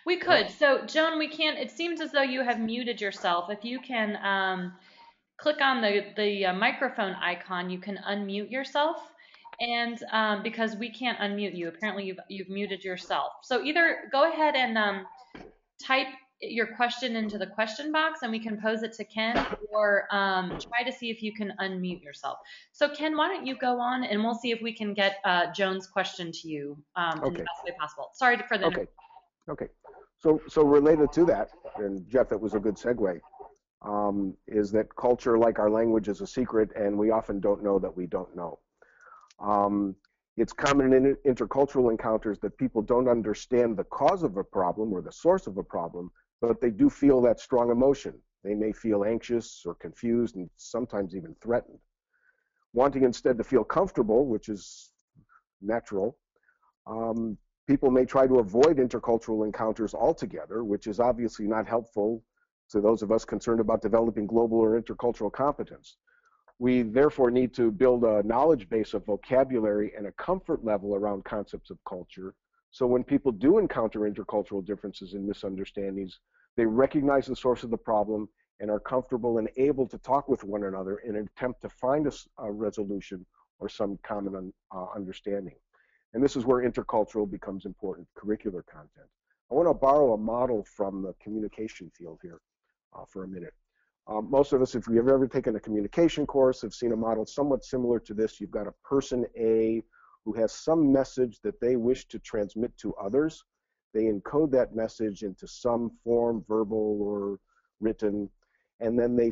We could. So, Joan, we can't. It seems as though you have muted yourself. If you can click on the microphone icon, you can unmute yourself. And because we can't unmute you, apparently you've muted yourself. So either go ahead and type your question into the question box and we can pose it to Ken, or try to see if you can unmute yourself. So Ken, why don't you go on and we'll see if we can get Joan's question to you in the best way possible. Sorry for the Okay. So related to that, and Jeff, that was a good segue, is that culture, like our language, is a secret, and we often don't know that we don't know. It's common in intercultural encounters that people don't understand the cause of a problem or the source of a problem, but they do feel that strong emotion. They may feel anxious or confused and sometimes even threatened. Wanting instead to feel comfortable, which is natural, people may try to avoid intercultural encounters altogether, which is obviously not helpful to those of us concerned about developing global or intercultural competence. We therefore need to build a knowledge base of vocabulary and a comfort level around concepts of culture. So when people do encounter intercultural differences and misunderstandings, they recognize the source of the problem and are comfortable and able to talk with one another in an attempt to find a resolution or some common understanding. And this is where intercultural becomes important curricular content. I want to borrow a model from the communication field here for a minute. Most of us, if we've ever taken a communication course, have seen a model somewhat similar to this. You've got a person A who has some message that they wish to transmit to others. They encode that message into some form, verbal or written, and then they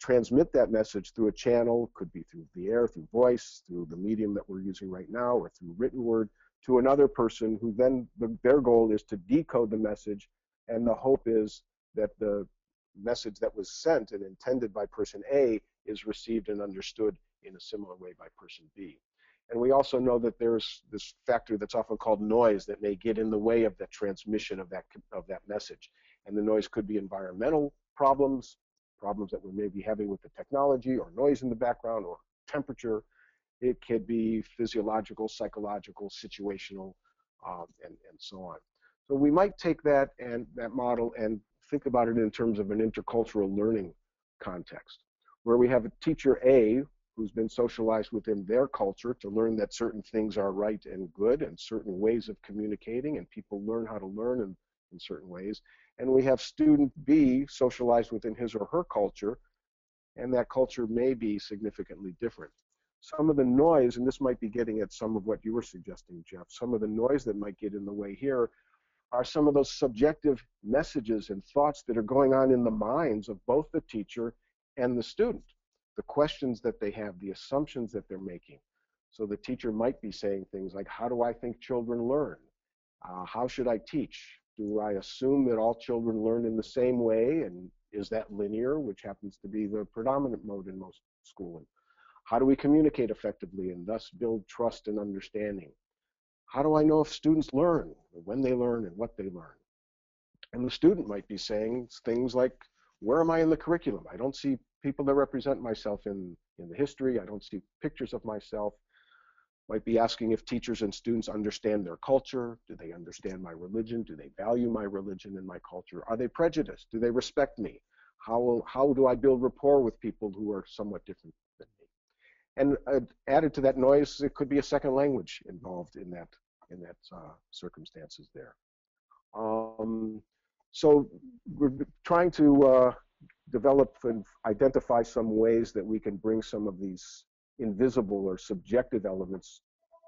transmit that message through a channel, could be through the air, through voice, through the medium that we're using right now, or through written word, to another person who then, their goal is to decode the message, and the hope is that the message that was sent and intended by person A is received and understood in a similar way by person B. And we also know that there's this factor that's often called noise that may get in the way of the transmission of that message. And the noise could be environmental problems that we may be having with the technology, or noise in the background, or temperature. It could be physiological, psychological, situational, and so on. So we might take that model and think about it in terms of an intercultural learning context, where we have a teacher A who's been socialized within their culture to learn that certain things are right and good, and certain ways of communicating, and people learn how to learn in certain ways. And we have student B socialized within his or her culture, and that culture may be significantly different. Some of the noise, and this might be getting at some of what you were suggesting, Jeff, some of the noise that might get in the way here are some of those subjective messages and thoughts that are going on in the minds of both the teacher and the student. The questions that they have, the assumptions that they're making. So the teacher might be saying things like, how do I think children learn? How should I teach? Do I assume that all children learn in the same way? And is that linear, which happens to be the predominant mode in most schooling? How do we communicate effectively and thus build trust and understanding? How do I know if students learn, when they learn, and what they learn? And the student might be saying things like, where am I in the curriculum? I don't see people that represent myself in the history. I don't see pictures of myself. Might be asking if teachers and students understand their culture. Do they understand my religion? Do they value my religion and my culture? Are they prejudiced? Do they respect me? How do I build rapport with people who are somewhat different than me? And added to that noise, it could be a second language involved in that circumstances there. So we're trying to develop and identify some ways that we can bring some of these invisible or subjective elements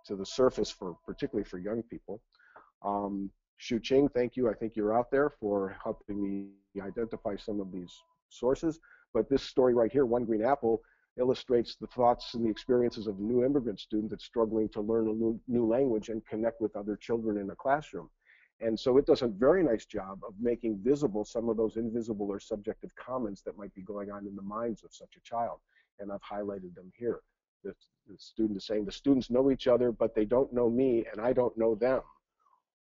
to the surface, particularly for young people. Shu Ching, thank you. I think you're out there for helping me identify some of these sources. But this story right here, One Green Apple, illustrates the thoughts and the experiences of a new immigrant student that's struggling to learn a new language and connect with other children in a classroom. And so it does a very nice job of making visible some of those invisible or subjective comments that might be going on in the minds of such a child. And I've highlighted them here. The student is saying, the students know each other, but they don't know me, and I don't know them.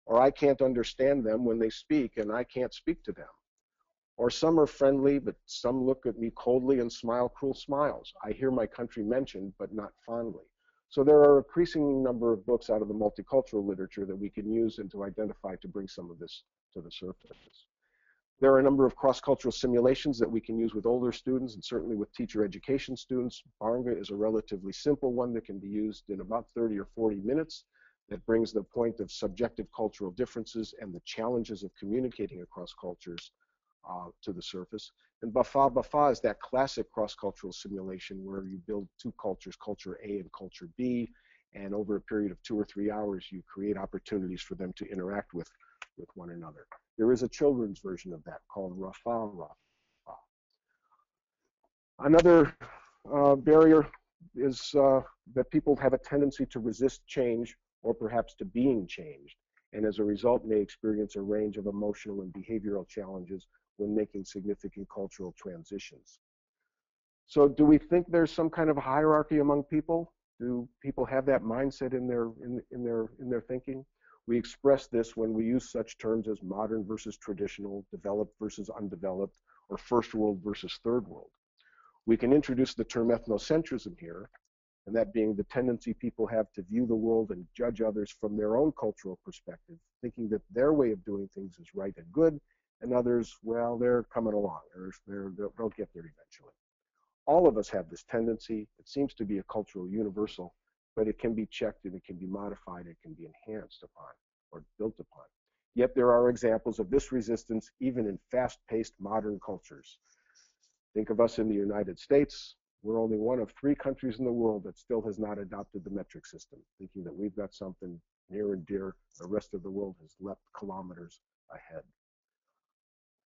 Or I can't understand them when they speak, and I can't speak to them. Or some are friendly, but some look at me coldly and smile cruel smiles. I hear my country mentioned, but not fondly. So there are an increasing number of books out of the multicultural literature that we can use and to identify to bring some of this to the surface. There are a number of cross-cultural simulations that we can use with older students and certainly with teacher education students. Barnga is a relatively simple one that can be used in about 30 or 40 minutes that brings the point of subjective cultural differences and the challenges of communicating across cultures to the surface. And Bafa Bafa is that classic cross-cultural simulation where you build two cultures, culture A and culture B, and over a period of 2 or 3 hours, you create opportunities for them to interact with one another. There is a children's version of that called Rafa Rafa. Another barrier is that people have a tendency to resist change or perhaps to being changed, and as a result may experience a range of emotional and behavioral challenges when making significant cultural transitions. So do we think there's some kind of hierarchy among people? Do people have that mindset in their thinking? We express this when we use such terms as modern versus traditional, developed versus undeveloped, or first world versus third world. We can introduce the term ethnocentrism here, and that being the tendency people have to view the world and judge others from their own cultural perspective, thinking that their way of doing things is right and good, and others, well, they're coming along, or they'll get there eventually. All of us have this tendency. It seems to be a cultural universal, but it can be checked and it can be modified, it can be enhanced upon or built upon. Yet there are examples of this resistance even in fast-paced modern cultures. Think of us in the United States. We're only one of 3 countries in the world that still has not adopted the metric system, thinking that we've got something near and dear. The rest of the world has leapt kilometers ahead.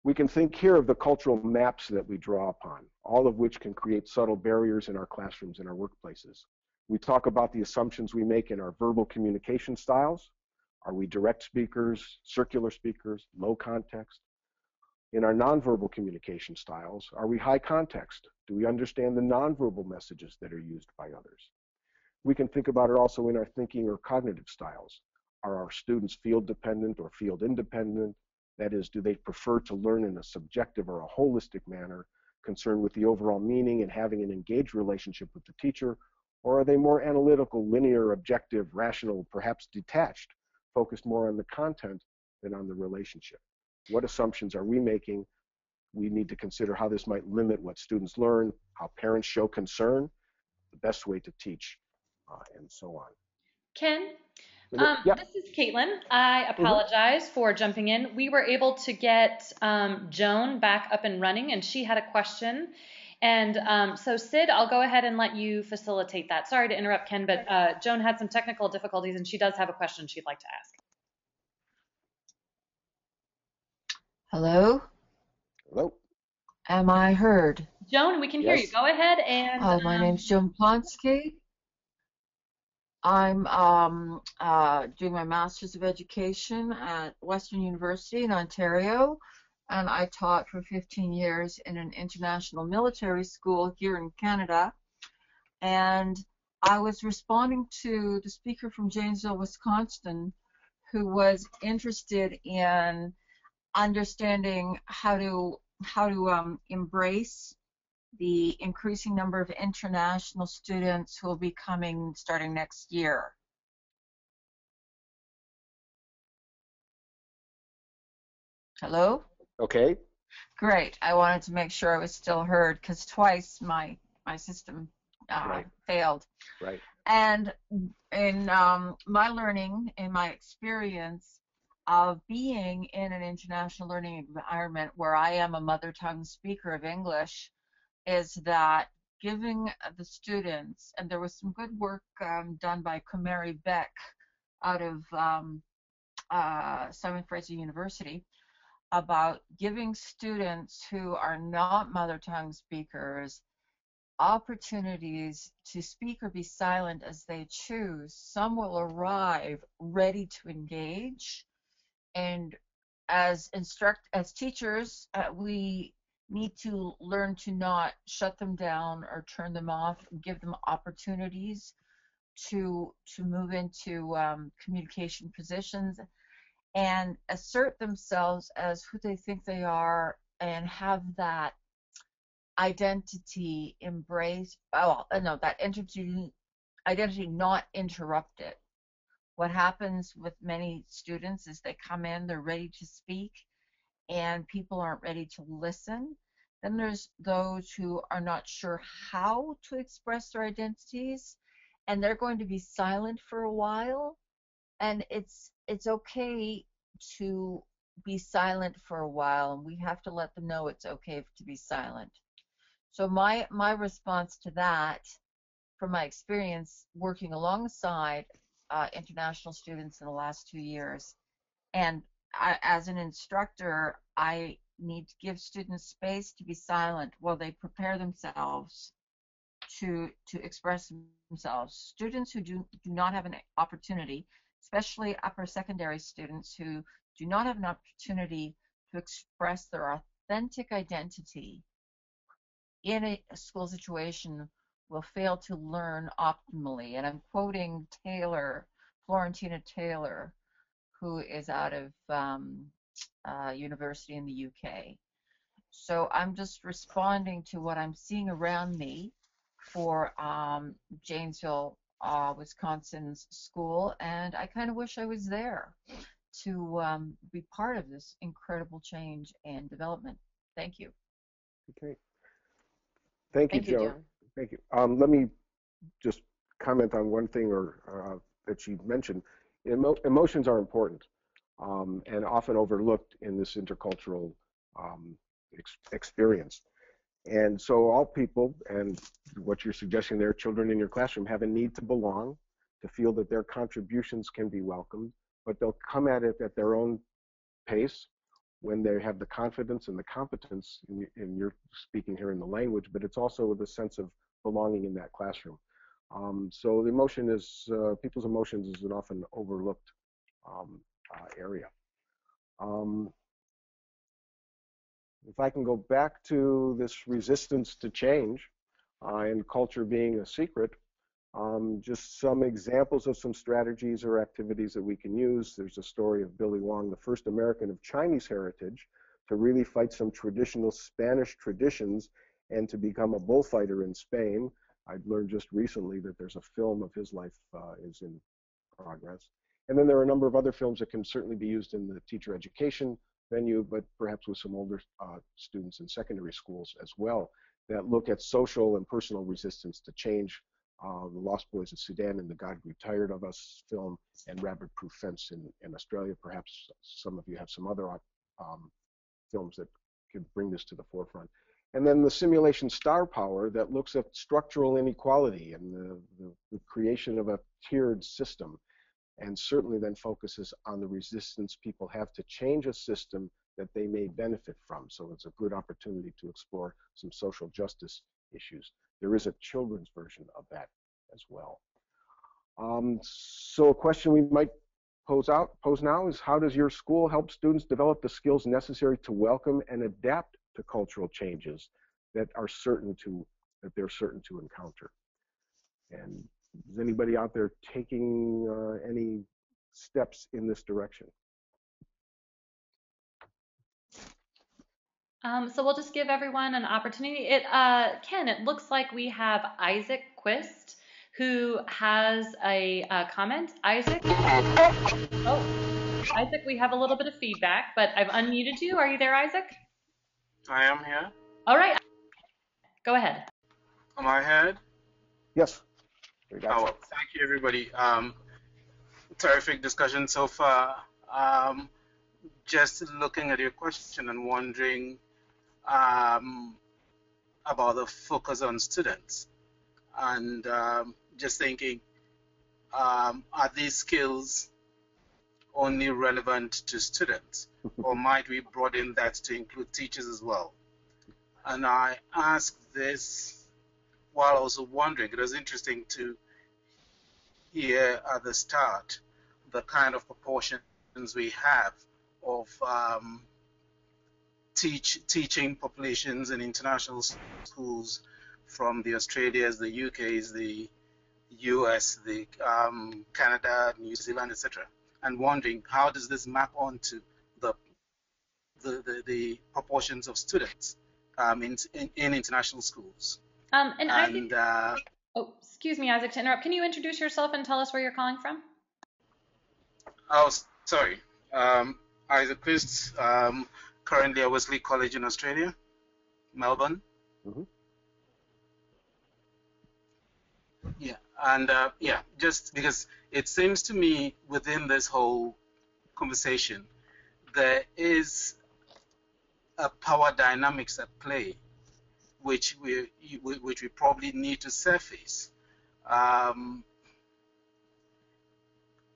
We can think here of the cultural maps that we draw upon, all of which can create subtle barriers in our classrooms and our workplaces. We talk about the assumptions we make in our verbal communication styles. Are we direct speakers, circular speakers, low context? In our nonverbal communication styles, are we high context? Do we understand the nonverbal messages that are used by others? We can think about it also in our thinking or cognitive styles. Are our students field dependent or field independent? That is, do they prefer to learn in a subjective or a holistic manner, concerned with the overall meaning and having an engaged relationship with the teacher? Or are they more analytical, linear, objective, rational, perhaps detached, focused more on the content than on the relationship? What assumptions are we making? We need to consider how this might limit what students learn, how parents show concern, the best way to teach, and so on. Ken, Yeah. this is Caitlin. I apologize for jumping in. We were able to get Joan back up and running, and she had a question. And so Sid, I'll go ahead and let you facilitate that. Sorry to interrupt, Ken, but Joan had some technical difficulties, and she does have a question she'd like to ask. Hello? Hello? Am I heard? Joan, we can hear you. Go ahead and... my name's Joan Plonsky. I'm doing my Master's of Education at Western University in Ontario, and I taught for 15 years in an international military school here in Canada. And I was responding to the speaker from Janesville, Wisconsin, who was interested in understanding how to embrace the increasing number of international students who will be coming starting next year. Hello? Okay. Great. I wanted to make sure I was still heard because twice my system failed. Right. And in my learning, in my experience of being in an international learning environment where I am a mother tongue speaker of English, is that giving the students, and there was some good work done by Kumari Beck out of Simon Fraser University about giving students who are not mother tongue speakers opportunities to speak or be silent as they choose. Some will arrive ready to engage, and as teachers, we need to learn to not shut them down or turn them off, give them opportunities to move into communication positions and assert themselves as who they think they are and have that identity embraced, that identity not interrupted. What happens with many students is they come in, they're ready to speak, and people aren't ready to listen. Then there's those who are not sure how to express their identities, and they're going to be silent for a while. And it's okay to be silent for a while, and we have to let them know it's okay to be silent. So my response to that, from my experience working alongside international students in the last 2 years, and as an instructor, I need to give students space to be silent while they prepare themselves to express themselves. Students who do not have an opportunity, especially upper secondary students who do not have an opportunity to express their authentic identity in a school situation, will fail to learn optimally. And I'm quoting Florentina Taylor, who is out of university in the UK. So I'm just responding to what I'm seeing around me for Janesville, Wisconsin's school, and I kind of wish I was there to be part of this incredible change and development. Thank you. Okay. Thank you, Joan. Thank you. Let me just comment on one thing that she mentioned. Emotions are important and often overlooked in this intercultural experience. And so all people, and what you're suggesting there, children in your classroom, have a need to belong, to feel that their contributions can be welcomed, but they'll come at it at their own pace when they have the confidence and the competence, in your speaking here in the language, but it's also the sense of belonging in that classroom. So the emotion is, people's emotions is an often overlooked area. If I can go back to this resistance to change and culture being a secret, just some examples of some strategies or activities that we can use. There's a story of Billy Wong, the first American of Chinese heritage, to really fight some traditional Spanish traditions and to become a bullfighter in Spain. I've learned just recently that there's a film of his life is in progress. And then there are a number of other films that can certainly be used in the teacher education venue, but perhaps with some older students in secondary schools as well, that look at social and personal resistance to change. The Lost Boys of Sudan and the God Grew Tired of Us film, and Rabbit Proof Fence in Australia. Perhaps some of you have some other films that could bring this to the forefront. And then the simulation Star Power that looks at structural inequality and the creation of a tiered system, and certainly then focuses on the resistance people have to change a system that they may benefit from. So it's a good opportunity to explore some social justice issues. There is a children's version of that as well. So a question we might pose now is, how does your school help students develop the skills necessary to welcome and adapt to cultural changes that they're certain to encounter? And is anybody out there taking any steps in this direction? So we'll just give everyone an opportunity. Ken, it looks like we have Isaac Quist, who has a comment. Isaac? Oh, Isaac, we have a little bit of feedback, but I've unmuted you. Are you there, Isaac? I am here. All right. Go ahead. Am I ahead? Yes. Oh, thank you, everybody. Terrific discussion so far. Just looking at your question and wondering about the focus on students, and just thinking, are these skills only relevant to students, or might we broaden that to include teachers as well? And I ask this while also wondering, it was interesting to hear at the start the kind of proportions we have of teaching populations in international schools from the Australias, the UKs, the US, the Canada, New Zealand, etc. And wondering how does this map onto the proportions of students in international schools. And Isaac, oh, excuse me, Isaac, to interrupt. Can you introduce yourself and tell us where you're calling from? Oh, sorry. Isaac Christ, currently at Wesley College in Australia, Melbourne. Mm-hmm. Yeah, and yeah, just because it seems to me within this whole conversation, there is a power dynamics at play, which we probably need to surface.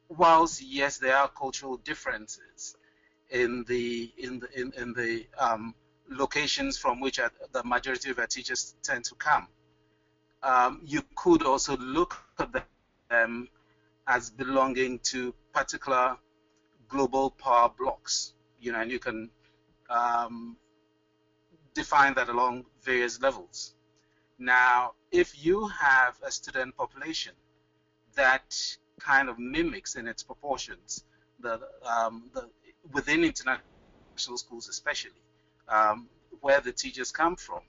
Whilst yes, there are cultural differences in the locations from which the majority of our teachers tend to come, you could also look at them as belonging to particular global power blocks, and you can define that along various levels. Now, if you have a student population that kind of mimics in its proportions within international schools, especially where the teachers come from,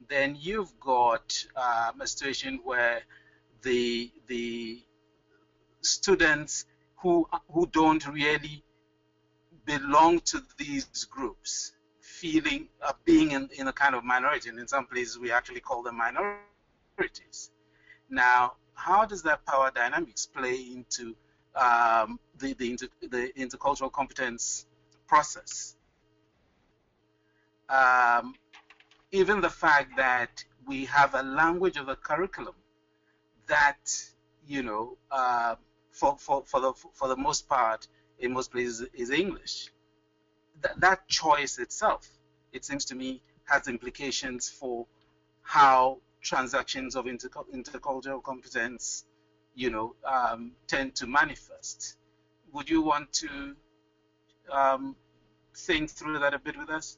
then you've got a situation where the students who don't really belong to these groups being in a kind of minority, and in some places we actually call them minorities. Now, how does that power dynamics play into the intercultural competence process? Even the fact that we have a language of a curriculum that, for the most part, in most places, is English. That choice itself, it seems to me, has implications for how transactions of intercultural competence, tend to manifest. Would you want to think through that a bit with us?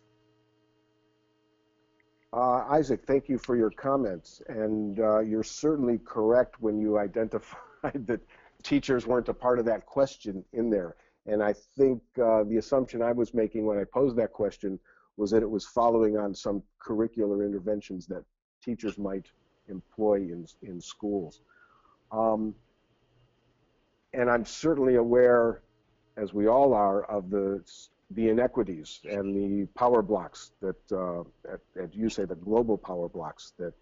Isaac, thank you for your comments. And you're certainly correct when you identified that teachers weren't a part of that question in there. And I think the assumption I was making when I posed that question was that it was following on some curricular interventions that teachers might employ in schools. And I'm certainly aware, as we all are, of the inequities and the power blocks that, as you say, the global power blocks that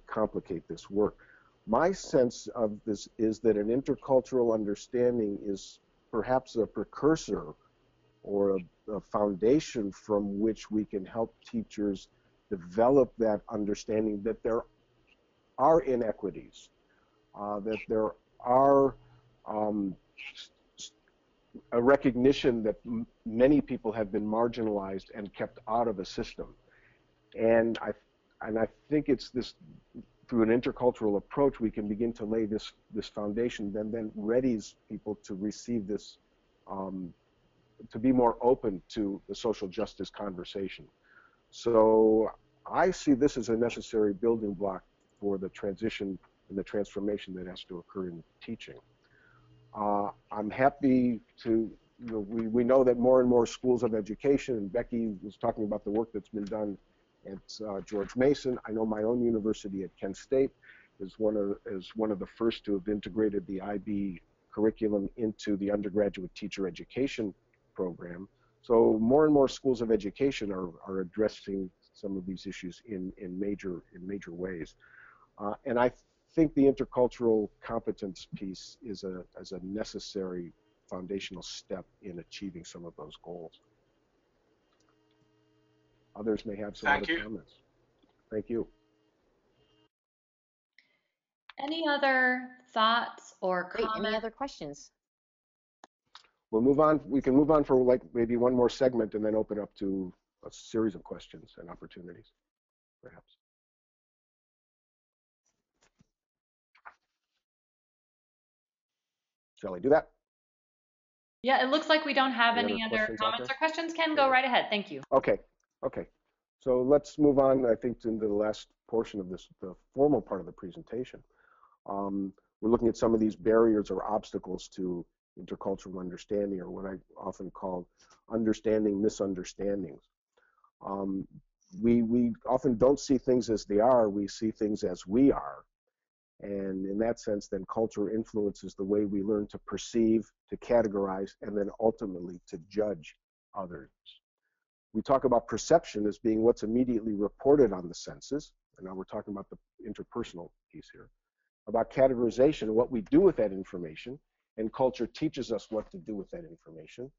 complicate this work. My sense of this is that an intercultural understanding is perhaps a precursor or a foundation from which we can help teachers develop that understanding that there are inequities, that there are a recognition that many people have been marginalized and kept out of a system. And I think it's this, through an intercultural approach, we can begin to lay this foundation that then readies people to receive this, to be more open to the social justice conversation. So I see this as a necessary building block for the transition and the transformation that has to occur in teaching. I'm happy to, we know that more and more schools of education, and Becky was talking about the work that's been done at George Mason. I know my own university at Kent State is one of the first to have integrated the IB curriculum into the undergraduate teacher education program. So more and more schools of education are addressing some of these issues in major ways. And I think the intercultural competence piece is a necessary foundational step in achieving some of those goals. Others may have some other comments. Thank you. Any other thoughts or comments? Any other questions? We'll move on. We can move on for like maybe one more segment and then open up to a series of questions and opportunities, perhaps. Shall I do that? Yeah, it looks like we don't have any other comments or questions. Ken, go right ahead. Thank you. Okay. Okay. So let's move on, I think, to the last portion of this, the formal part of the presentation. We're looking at some of these barriers or obstacles to intercultural understanding, or what I often call understanding misunderstandings. We often don't see things as they are, we see things as we are. And in that sense, then culture influences the way we learn to perceive, to categorize, and then ultimately to judge others. We talk about perception as being what's immediately reported on the senses, and now we're talking about the interpersonal piece here, about categorization, what we do with that information, and culture teaches us what to do with that information,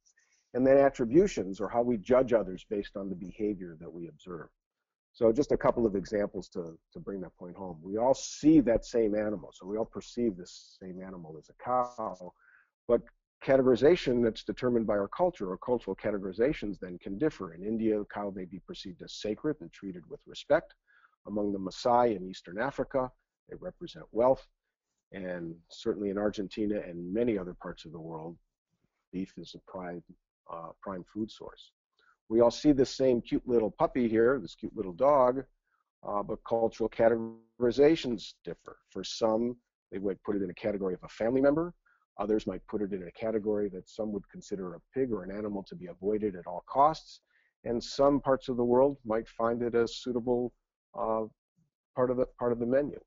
and then attributions, or how we judge others based on the behavior that we observe. So just a couple of examples to bring that point home. We all see that same animal, so we all perceive this same animal as a cow, but categorization that's determined by our culture, or cultural categorizations, then can differ. In India, a cow may be perceived as sacred and treated with respect. Among the Maasai in Eastern Africa, they represent wealth. And certainly in Argentina and many other parts of the world, beef is a prime food source. We all see this same cute little puppy here, this cute little dog, but cultural categorizations differ. For some, they would put it in a category of a family member. Others might put it in a category that some would consider a pig or an animal to be avoided at all costs. And some parts of the world might find it a suitable part of the menu.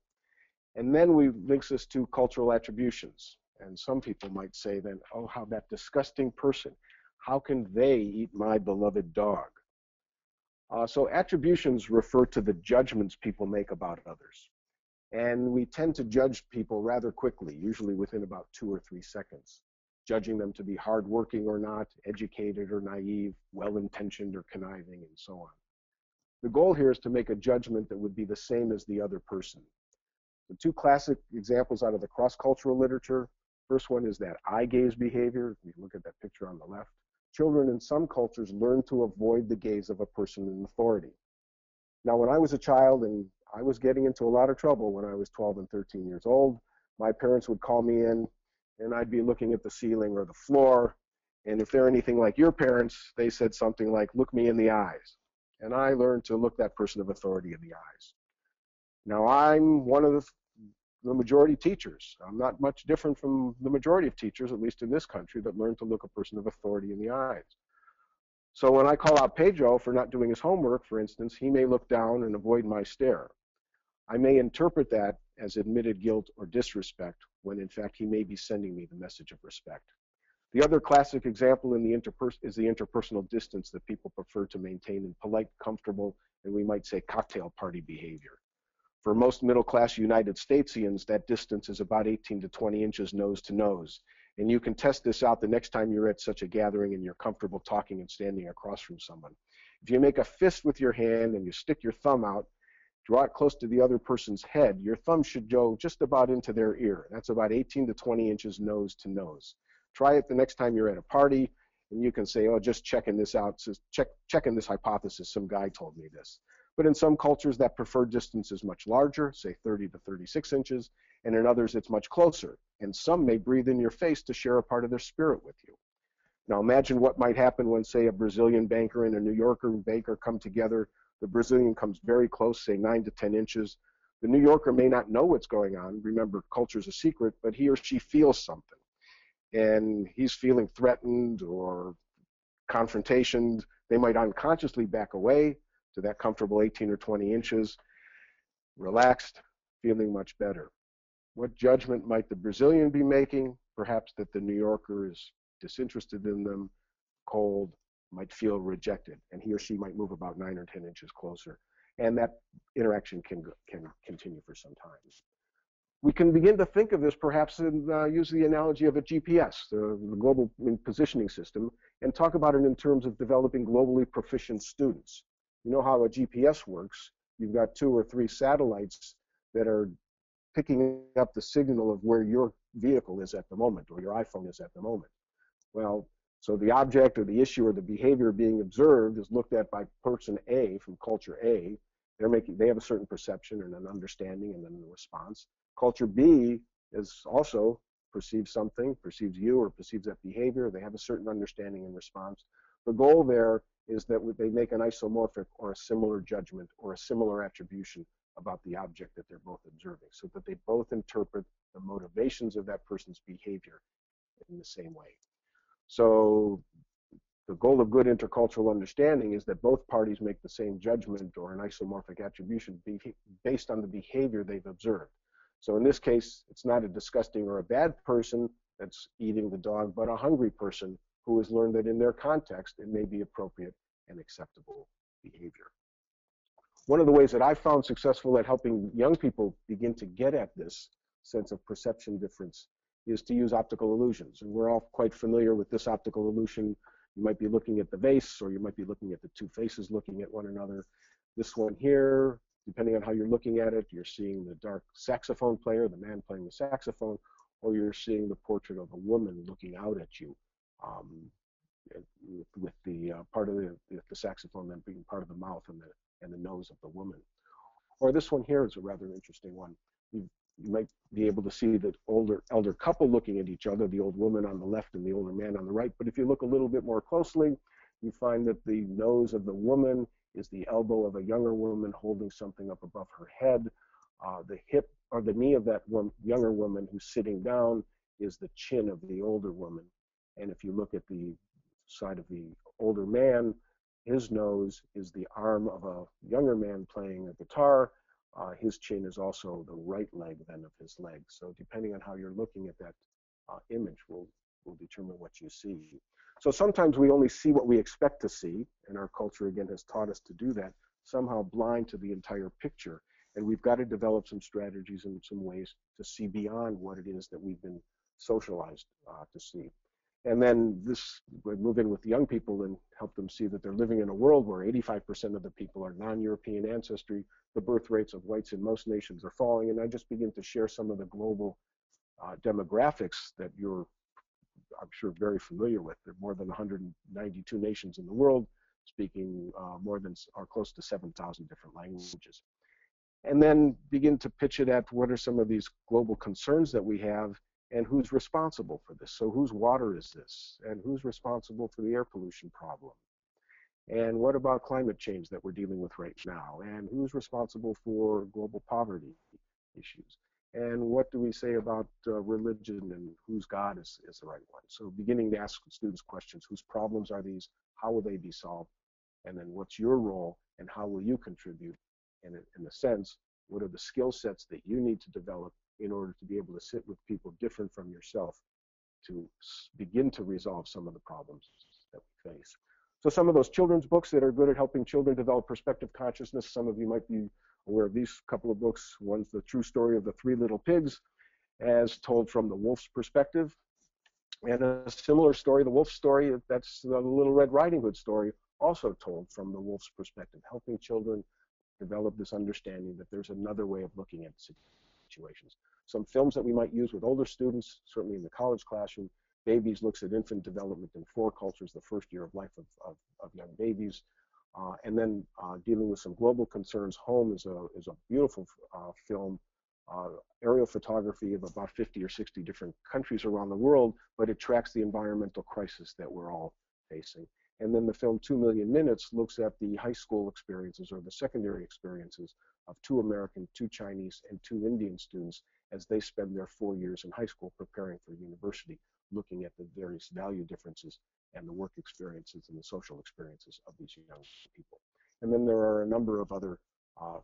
And then we links this to cultural attributions. And some people might say then, oh, how that disgusting person, how can they eat my beloved dog? So attributions refer to the judgments people make about others. And we tend to judge people rather quickly, usually within about 2 or 3 seconds, judging them to be hardworking or not, educated or naive, well-intentioned or conniving, and so on. The goal here is to make a judgment that would be the same as the other person. The 2 classic examples out of the cross-cultural literature. First one is that eye gaze behavior. You look at that picture on the left. Children in some cultures learn to avoid the gaze of a person in authority. Now, when I was a child, and I was getting into a lot of trouble when I was 12 and 13 years old, my parents would call me in, and I'd be looking at the ceiling or the floor, and if they're anything like your parents, they said something like, look me in the eyes. And I learned to look that person of authority in the eyes. Now, I'm one of the majority teachers. I'm not much different from the majority of teachers, at least in this country, that learn to look a person of authority in the eyes. So when I call out Pedro for not doing his homework, for instance, he may look down and avoid my stare. I may interpret that as admitted guilt or disrespect, when in fact he may be sending me the message of respect. The other classic example is the interpersonal distance that people prefer to maintain in polite, comfortable, and we might say cocktail party behavior. For most middle-class United Statesians, that distance is about 18 to 20 inches nose to nose. And you can test this out the next time you're at such a gathering and you're comfortable talking and standing across from someone. If you make a fist with your hand and you stick your thumb out, draw it close to the other person's head, your thumb should go just about into their ear. That's about 18 to 20 inches nose to nose. Try it the next time you're at a party, and you can say, oh, just checking this out, checking this hypothesis, some guy told me this. But in some cultures, that preferred distance is much larger, say 30 to 36 inches, and in others, it's much closer. And some may breathe in your face to share a part of their spirit with you. Now imagine what might happen when, say, a Brazilian banker and a New Yorker banker come together. The Brazilian comes very close, say 9 to 10 inches. The New Yorker may not know what's going on. Remember, culture's a secret, but he or she feels something. And he's feeling threatened or confrontation. They might unconsciously back away to that comfortable 18 or 20 inches, relaxed, feeling much better. What judgment might the Brazilian be making? Perhaps that the New Yorker is disinterested in them, cold, might feel rejected, and he or she might move about 9 or 10 inches closer. And that interaction can continue for some time. We can begin to think of this perhaps and use the analogy of a GPS, the global positioning system, and talk about it in terms of developing globally proficient students. You know how a GPS works. You've got 2 or 3 satellites that are picking up the signal of where your vehicle is at the moment or your iPhone is at the moment. Well, so the object or the issue or the behavior being observed is looked at by person A from culture A. They have a certain perception and an understanding and then a response. Culture B is also perceives something, perceives you or perceives that behavior. They have a certain understanding and response. The goal there is that they make an isomorphic or a similar judgment or a similar attribution about the object that they're both observing, so that they both interpret the motivations of that person's behavior in the same way. So the goal of good intercultural understanding is that both parties make the same judgment or an isomorphic attribution based on the behavior they've observed. So in this case, it's not a disgusting or a bad person that's eating the dog, but a hungry person who has learned that in their context, it may be appropriate and acceptable behavior. One of the ways that I found successful at helping young people begin to get at this sense of perception difference is to use optical illusions. And we're all quite familiar with this optical illusion. You might be looking at the vase, or you might be looking at the two faces looking at one another. This one here, depending on how you're looking at it, you're seeing the dark saxophone player, the man playing the saxophone, or you're seeing the portrait of a woman looking out at you, with the part of the saxophone then being part of the mouth and the nose of the woman. Or this one here is a rather interesting one. You might be able to see the elder couple looking at each other, the old woman on the left and the older man on the right. But if you look a little bit more closely, you find that the nose of the woman is the elbow of a younger woman holding something up above her head. The hip or the knee of that younger woman who's sitting down is the chin of the older woman. And if you look at the side of the older man, his nose is the arm of a younger man playing a guitar. His chin is also the right leg then of his leg. So depending on how you're looking at that image will determine what you see. So sometimes we only see what we expect to see, and our culture again has taught us to do that, somehow blind to the entire picture. And we've got to develop some strategies and some ways to see beyond what it is that we've been socialized to see. And then we move in with young people and help them see that they're living in a world where 85% of the people are non-European ancestry. The birth rates of whites in most nations are falling. And I just begin to share some of the global demographics that you're, I'm sure, very familiar with. There are more than 192 nations in the world, speaking more than or close to 7,000 different languages. And then begin to pitch it at what are some of these global concerns that we have, and who's responsible for this. So whose water is this? And who's responsible for the air pollution problem? And what about climate change that we're dealing with right now? And who's responsible for global poverty issues? And what do we say about religion and whose God is the right one? So beginning to ask students questions: whose problems are these? How will they be solved? And then what's your role and how will you contribute? And in a sense, what are the skill sets that you need to develop in order to be able to sit with people different from yourself to begin to resolve some of the problems that we face? So some of those children's books that are good at helping children develop perspective consciousness, some of you might be aware of these couple of books. One's The True Story of the Three Little Pigs, as told from the wolf's perspective. And a similar story, the wolf story, that's the Little Red Riding Hood story, also told from the wolf's perspective, helping children develop this understanding that there's another way of looking at situations. Some films that we might use with older students, certainly in the college classroom: Babies looks at infant development in 4 cultures, the first year of life of young babies. And then dealing with some global concerns. Home is a beautiful film, aerial photography of about 50 or 60 different countries around the world, but it tracks the environmental crisis that we're all facing. And then the film 2 Million Minutes looks at the high school experiences or the secondary experiences of 2 American, 2 Chinese, and 2 Indian students as they spend their 4 years in high school preparing for university, looking at the various value differences and the work experiences and the social experiences of these young people. And then there are a number of other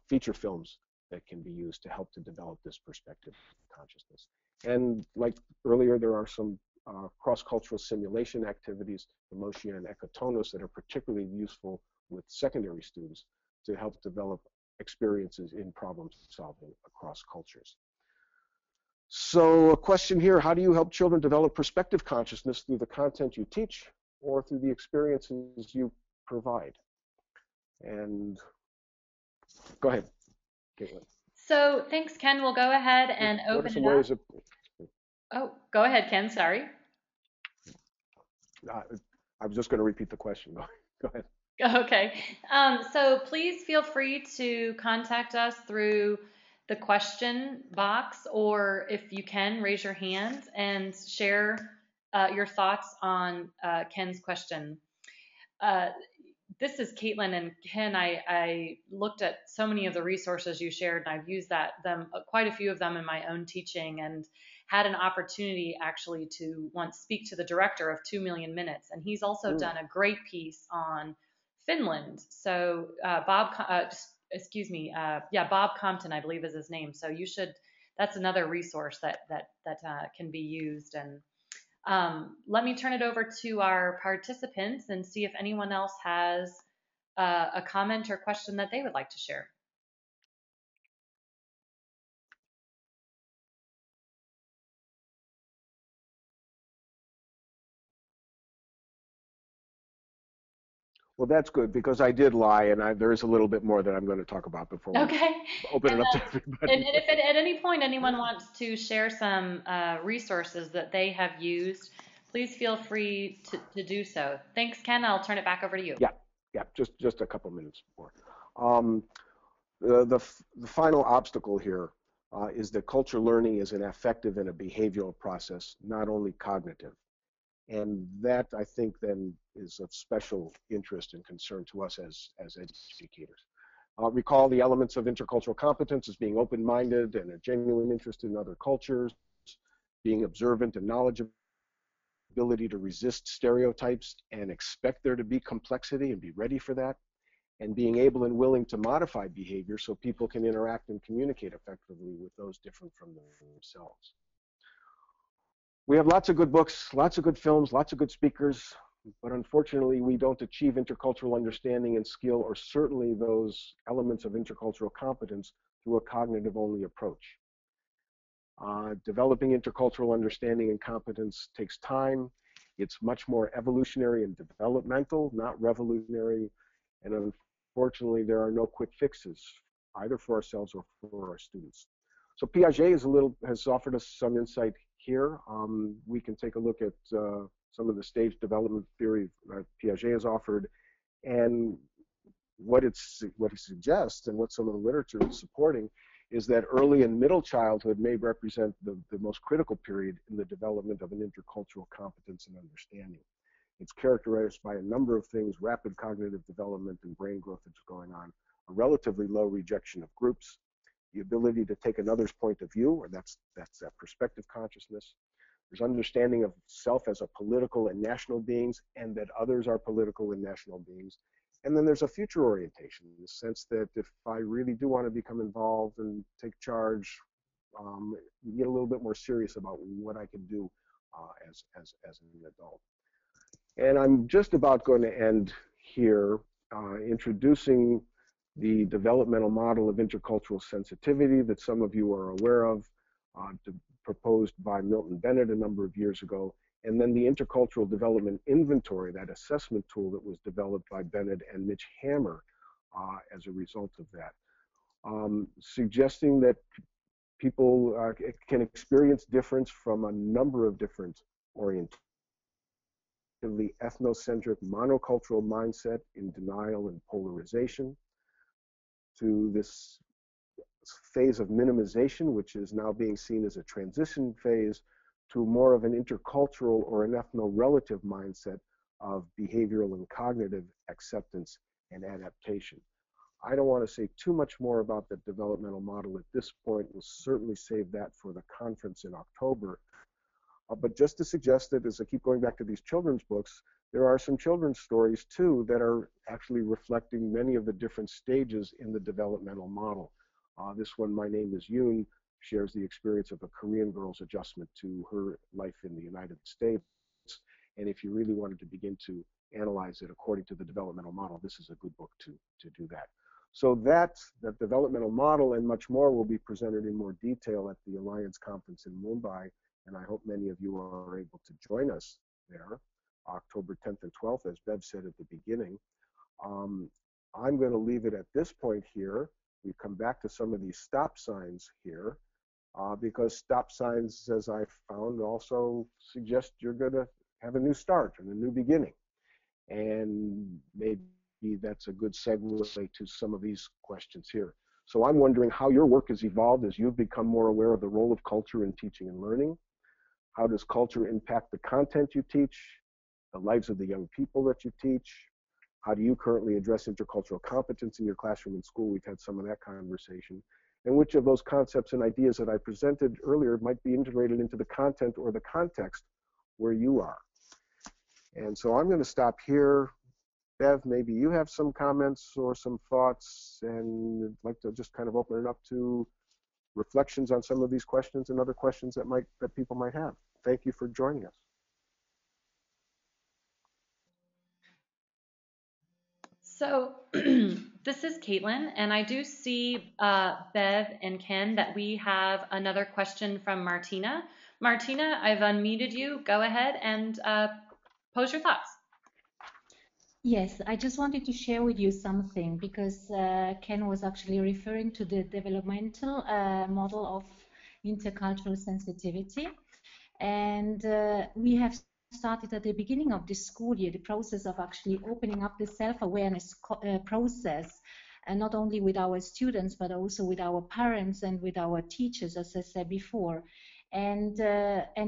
feature films that can be used to help to develop this perspective consciousness. And like earlier, there are some cross-cultural simulation activities, Emotia and Ecotonos, that are particularly useful with secondary students to help develop experiences in problem solving across cultures. So a question here: how do you help children develop perspective consciousness through the content you teach or through the experiences you provide? And go ahead, Caitlin. So thanks, Ken. We'll go ahead and open it up. Oh, go ahead, Ken. Sorry. I was just going to repeat the question. Go ahead. Okay. So please feel free to contact us through the question box, or if you can, raise your hand and share your thoughts on Ken's question. This is Caitlin, and Ken, I looked at so many of the resources you shared, and I've used quite a few of them in my own teaching, and had an opportunity actually to once speak to the director of 2 Million Minutes, and he's also done a great piece on Finland. So Bob Compton, I believe is his name. So that's another resource that can be used. And let me turn it over to our participants and see if anyone else has a comment or question that they would like to share. Well, that's good, because I did lie, and there is a little bit more that I'm going to talk about before we open it up to everybody. And if at any point anyone wants to share some resources that they have used, please feel free to do so. Thanks, Ken. I'll turn it back over to you. Yeah, just a couple minutes more. The final obstacle here is that culture learning is an affective and a behavioral process, not only cognitive. And that, I think, then is of special interest and concern to us as educators. Recall the elements of intercultural competence as being open-minded and a genuine interest in other cultures, being observant and knowledgeable, ability to resist stereotypes and expect there to be complexity and be ready for that, and being able and willing to modify behavior so people can interact and communicate effectively with those different from themselves. We have lots of good books, lots of good films, lots of good speakers, but unfortunately we don't achieve intercultural understanding and skill, or certainly those elements of intercultural competence, through a cognitive-only approach. Developing intercultural understanding and competence takes time. It's much more evolutionary and developmental, not revolutionary, and unfortunately there are no quick fixes, either for ourselves or for our students. So Piaget has offered us some insight here. We can take a look at some of the stage development theory that Piaget has offered, and what he suggests and what some of the literature is supporting is that early and middle childhood may represent the most critical period in the development of an intercultural competence and understanding. It's characterized by a number of things: rapid cognitive development and brain growth that's going on, a relatively low rejection of groups, the ability to take another's point of view, or that's that perspective consciousness. There's understanding of self as a political and national beings, and that others are political and national beings. And then there's a future orientation, in the sense that if I really do want to become involved and take charge, get a little bit more serious about what I can do as an adult. And I'm just about going to end here introducing the developmental model of intercultural sensitivity that some of you are aware of, proposed by Milton Bennett a number of years ago, and then the intercultural development inventory, that assessment tool that was developed by Bennett and Mitch Hammer as a result of that, suggesting that people can experience difference from a number of different orientations. The ethnocentric monocultural mindset in denial and polarization, to this phase of minimization, which is now being seen as a transition phase, to more of an intercultural or an ethno-relative mindset of behavioral and cognitive acceptance and adaptation. I don't want to say too much more about the developmental model at this point. We'll certainly save that for the conference in October. But just to suggest that, as I keep going back to these children's books, there are some children's stories too that are actually reflecting many of the different stages in the developmental model. This one, My Name is Yoon, shares the experience of a Korean girl's adjustment to her life in the United States. And if you really wanted to begin to analyze it according to the developmental model, this is a good book to do that. So that developmental model and much more will be presented in more detail at the Alliance Conference in Mumbai, and I hope many of you are able to join us there, October 10th and 12th, as Bev said at the beginning. I'm going to leave it at this point here. We come back to some of these stop signs here, because stop signs, as I found, also suggest you're going to have a new start and a new beginning. And maybe that's a good segue to some of these questions here. So I'm wondering how your work has evolved as you've become more aware of the role of culture in teaching and learning. How does culture impact the content you teach, the lives of the young people that you teach? How do you currently address intercultural competence in your classroom and school? We've had some of that conversation. And which of those concepts and ideas that I presented earlier might be integrated into the content or the context where you are? And so I'm going to stop here. Bev, maybe you have some comments or some thoughts, and I'd like to just kind of open it up to reflections on some of these questions and other questions that people might have. Thank you for joining us. So this is Caitlin, and I do see, Bev and Ken, that we have another question from Martina. Martina, I've unmuted you. Go ahead and pose your thoughts. Yes, I just wanted to share with you something because Ken was actually referring to the developmental model of intercultural sensitivity. And we have started at the beginning of this school year the process of actually opening up the self-awareness process, and not only with our students, but also with our parents and with our teachers, as I said before. And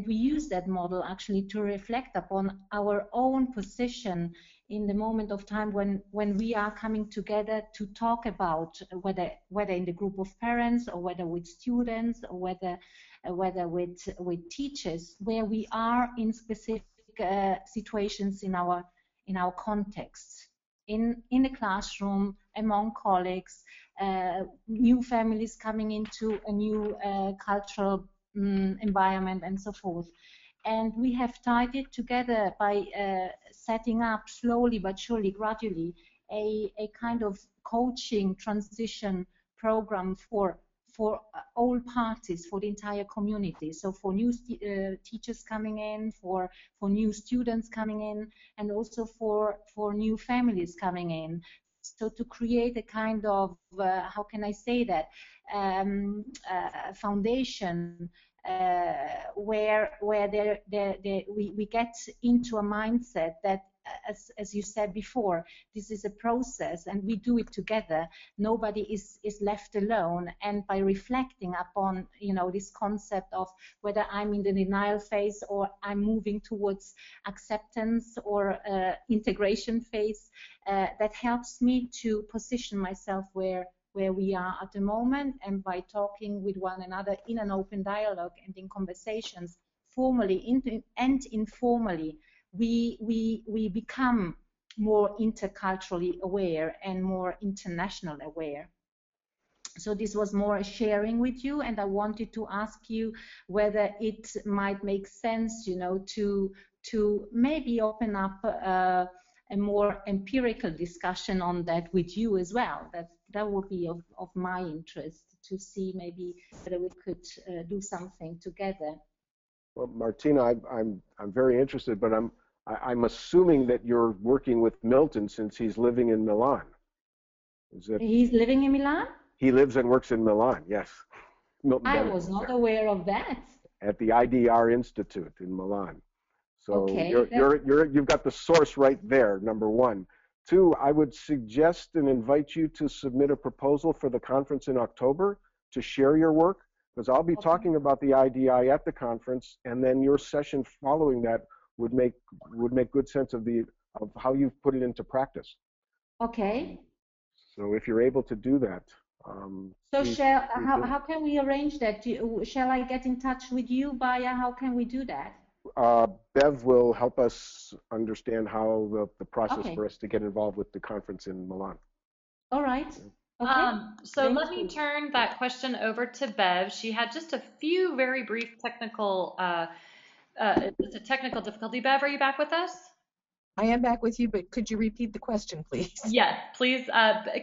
we use that model actually to reflect upon our own position in the moment of time when we are coming together to talk about whether in the group of parents or whether with students or whether with teachers, where we are in specific situations in our context, in the classroom, among colleagues, new families coming into a new cultural environment, and so forth. And we have tied it together by setting up slowly but surely, gradually, a kind of coaching transition program for all parties, for the entire community. So for new teachers coming in, for new students coming in, and also for new families coming in. So to create a kind of, how can I say that, foundation where we get into a mindset that, as you said before, this is a process and we do it together. Nobody is left alone. And by reflecting upon, this concept of whether I'm in the denial phase or I'm moving towards acceptance or integration phase, that helps me to position myself where we are at the moment, and by talking with one another in an open dialogue and in conversations, formally and informally, we become more interculturally aware and more international aware. So this was more a sharing with you, and I wanted to ask you whether it might make sense, to maybe open up a more empirical discussion on that with you as well. That would be of my interest, to see maybe whether we could do something together. Well, Martina, I'm very interested, but I'm assuming that you're working with Milton since he's living in Milan. He's living in Milan? He lives and works in Milan, yes. Milton I was not aware of that. At the IDR Institute in Milan. So okay, you've got the source right there, number one. Two, I would suggest and invite you to submit a proposal for the conference in October to share your work, because I'll be talking about the IDI at the conference, and then your session following that would make good sense of how you've put it into practice. Okay. So if you're able to do that. So how can we arrange that? Shall I get in touch with you via, how can we do that? Bev will help us understand how the process for us to get involved with the conference in Milan. All right. Okay. So let me turn that question over to Bev. She had just a few very brief technical difficulty. Bev, are you back with us? I am back with you, but could you repeat the question, please? Yes, please.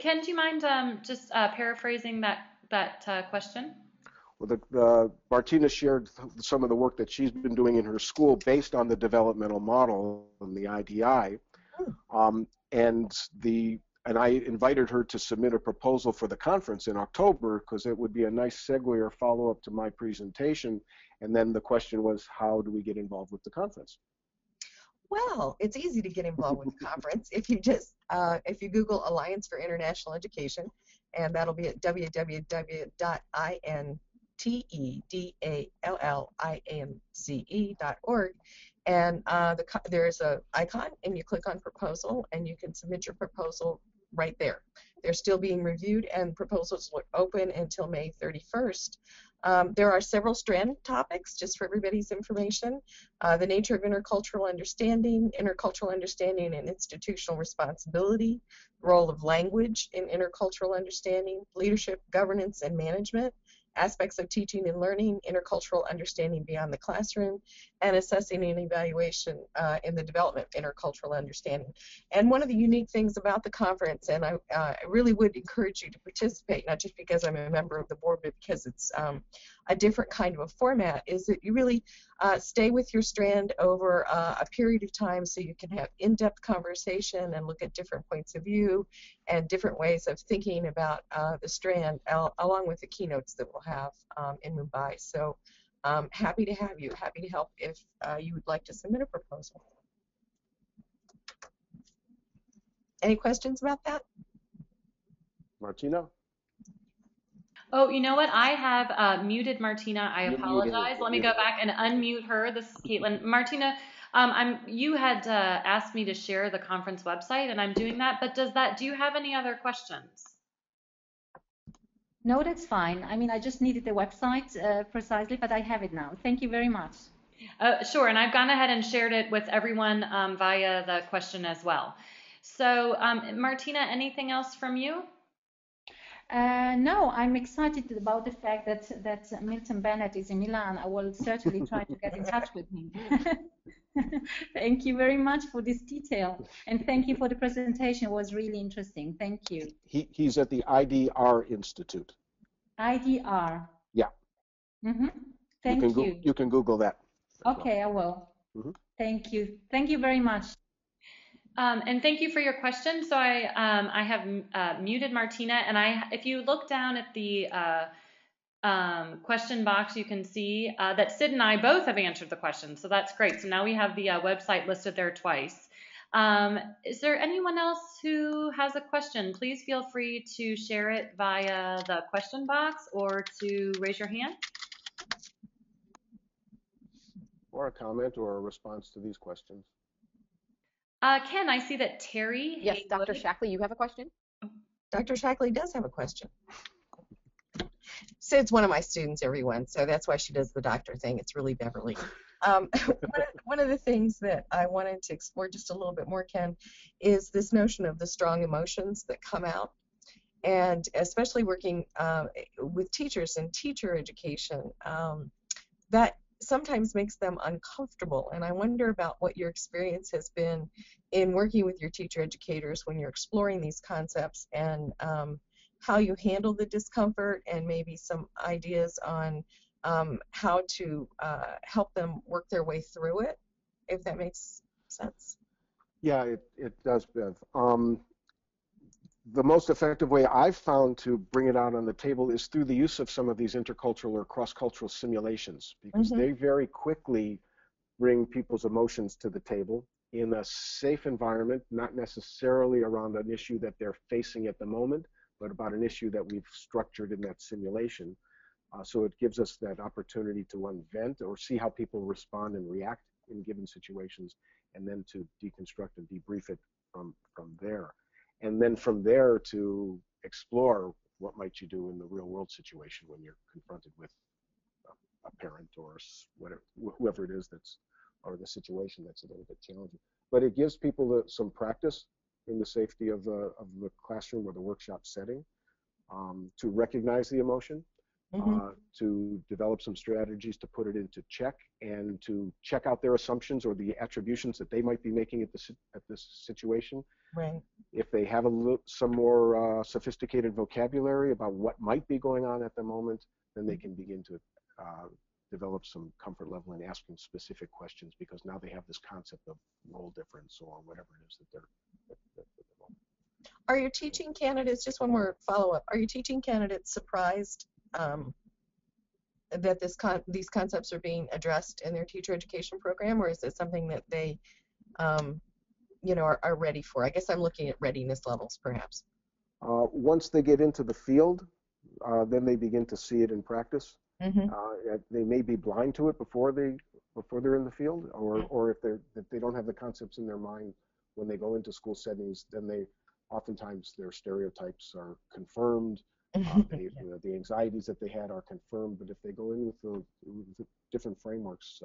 Ken, do you mind just paraphrasing that question? Well, Martina shared some of the work that she's been doing in her school based on the developmental model and the IDI, and I invited her to submit a proposal for the conference in October, because it would be a nice segue or follow-up to my presentation. And then the question was, how do we get involved with the conference? Well, it's easy to get involved with the conference if you just if you Google Alliance for International Education, and that'll be at www.intedallinze.org. And there's a icon, and you click on proposal, and you can submit your proposal right there. They're still being reviewed, and proposals will open until May 31st. There are several strand topics, just for everybody's information. The nature of intercultural understanding and institutional responsibility, the role of language in intercultural understanding, leadership, governance, and management, aspects of teaching and learning, intercultural understanding beyond the classroom, and assessing and evaluation in the development of intercultural understanding. And one of the unique things about the conference, and I really would encourage you to participate, not just because I'm a member of the board, but because it's a different kind of a format, is that you really stay with your strand over a period of time so you can have in-depth conversation and look at different points of view and different ways of thinking about the strand, along with the keynotes that we'll have in Mumbai. So happy to have you, happy to help if you would like to submit a proposal. Any questions about that? Martina? Oh, you know what? I have muted Martina. I apologize. Let me go back and unmute her. This is Caitlin. Martina, you had asked me to share the conference website, and I'm doing that. But do you have any other questions? No, that's fine. I mean, I just needed the website precisely, but I have it now. Thank you very much. Sure, and I've gone ahead and shared it with everyone via the question as well. So, Martina, anything else from you? No, I'm excited about the fact that Milton Bennett is in Milan. I will certainly try to get in touch with him. Thank you very much for this detail, and thank you for the presentation. It was really interesting. Thank you. He's at the IDR Institute. IDR. Yeah. Thank you. You can Google that. Okay, I will. Thank you. Thank you very much. And thank you for your question. So I have muted Martina, and if you look down at the question box, you can see that Sid and I both have answered the question. So that's great. So now we have the website listed there twice. Is there anyone else who has a question? Please feel free to share it via the question box or to raise your hand. Or a comment or a response to these questions. Ken, I see that Terry. Yes, Dr. Shackley, you have a question? Dr. Shackley does have a question. Sid's one of my students, everyone, so that's why she does the doctor thing. It's really Beverly. One of the things that I wanted to explore just a little bit more, Ken, is this notion of the strong emotions that come out, and especially working with teachers and teacher education, that sometimes makes them uncomfortable. And I wonder about what your experience has been in working with your teacher educators when you're exploring these concepts, and how you handle the discomfort, and maybe some ideas on how to help them work their way through it, if that makes sense. Yeah, it does, Bev. The most effective way I've found to bring it out on the table is through the use of some of these intercultural or cross-cultural simulations, because they very quickly bring people's emotions to the table in a safe environment, not necessarily around an issue that they're facing at the moment, but about an issue that we've structured in that simulation. So it gives us that opportunity to unvent or see how people respond and react in given situations, and then to deconstruct and debrief it from there. And then from there to explore what might you do in the real world situation when you're confronted with a parent or whatever, whoever it is or the situation that's a little bit challenging. But it gives people some practice in the safety of the classroom or the workshop setting, to recognize the emotion, to develop some strategies to put it into check, and to check out their assumptions or the attributions that they might be making at this situation. Right. If they have some more sophisticated vocabulary about what might be going on at the moment, then they can begin to develop some comfort level in asking specific questions, because now they have this concept of role difference or whatever it is that they're. Are your teaching candidates, just one more follow-up, are your teaching candidates surprised that these concepts are being addressed in their teacher education program, or is it something that they you know, are ready for? I guess I'm looking at readiness levels, perhaps. Once they get into the field, then they begin to see it in practice. Mm-hmm. They may be blind to it before they're in the field, or if they don't have the concepts in their mind when they go into school settings, then oftentimes their stereotypes are confirmed. You know, the anxieties that they had are confirmed. But if they go in with the different frameworks,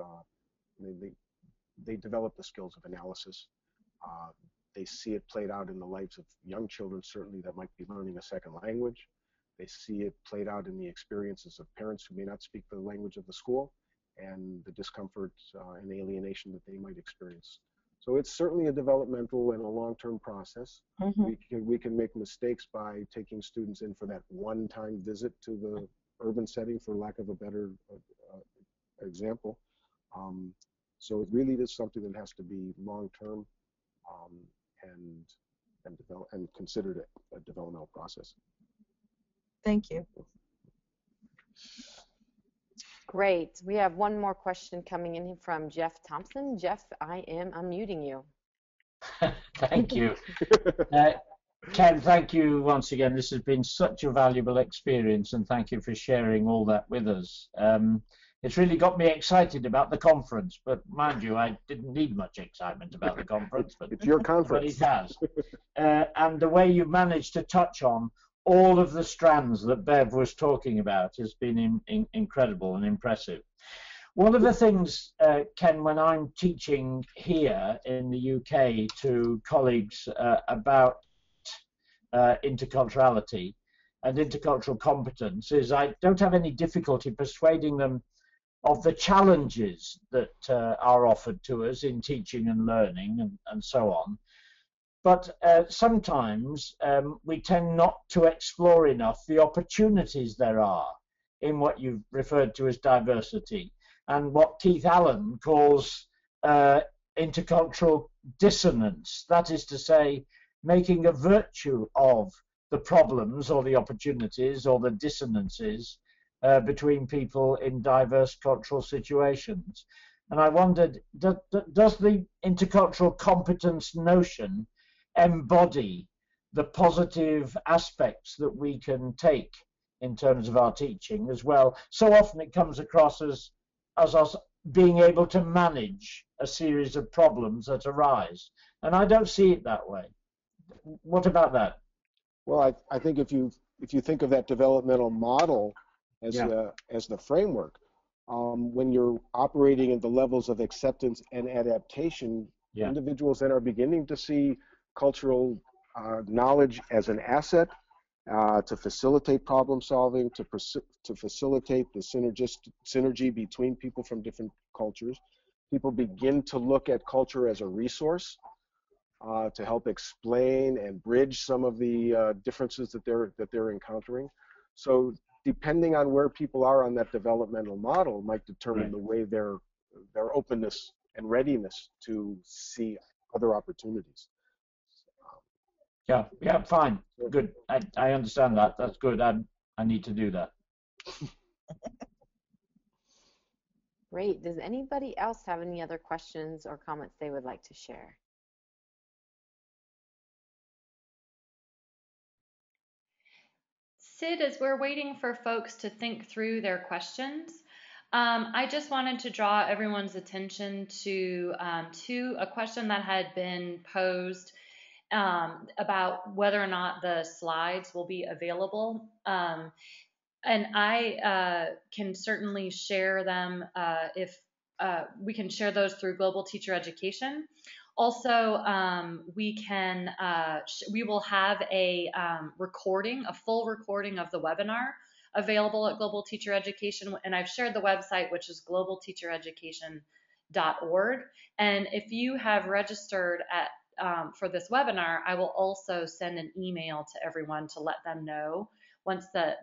they develop the skills of analysis. They see it played out in the lives of young children, certainly, that might be learning a second language. They see it played out in the experiences of parents who may not speak the language of the school, and the discomfort and alienation that they might experience. So it's certainly a developmental and a long-term process. Mm-hmm. We can make mistakes by taking students in for that one-time visit to the urban setting, for lack of a better example. So it really is something that has to be long-term and considered a developmental process. Thank you. Great. We have one more question coming in from Jeff Thompson. Jeff, I am unmuting you. Thank you. Ken, thank you once again. This has been such a valuable experience, and thank you for sharing all that with us. It's really got me excited about the conference, but mind you, I didn't need much excitement about the conference. But it's your conference. But it has. And the way you managed to touch on all of the strands that Bev was talking about has been incredible and impressive. One of the things, Ken, when I'm teaching here in the UK to colleagues about interculturality and intercultural competence, is I don't have any difficulty persuading them of the challenges that are offered to us in teaching and learning and so on. But sometimes we tend not to explore enough the opportunities there are in what you've referred to as diversity, and what Keith Allen calls intercultural dissonance. That is to say, making a virtue of the problems or the opportunities or the dissonances between people in diverse cultural situations. And I wondered, does the intercultural competence notion embody the positive aspects that we can take in terms of our teaching as well? So often it comes across as us being able to manage a series of problems that arise, and I don't see it that way. What about that? Well, I think if you think of that developmental model as the framework, when you're operating at the levels of acceptance and adaptation, individuals then are beginning to see cultural knowledge as an asset to facilitate problem solving, to facilitate the synergy between people from different cultures. People begin to look at culture as a resource to help explain and bridge some of the differences that they're encountering. So depending on where people are on that developmental model might determine the way their openness and readiness to see other opportunities. Yeah, fine, good. I understand that. That's good. I need to do that. Great. Does anybody else have any other questions or comments they would like to share? Sid, as we're waiting for folks to think through their questions, I just wanted to draw everyone's attention to a question that had been posed about whether or not the slides will be available. And I can certainly share them if we can share those through Global Teacher Education. Also, we will have a recording, a full recording of the webinar available at Global Teacher Education, and I've shared the website, which is globalteachereducation.org. And if you have registered for this webinar, I will also send an email to everyone to let them know once the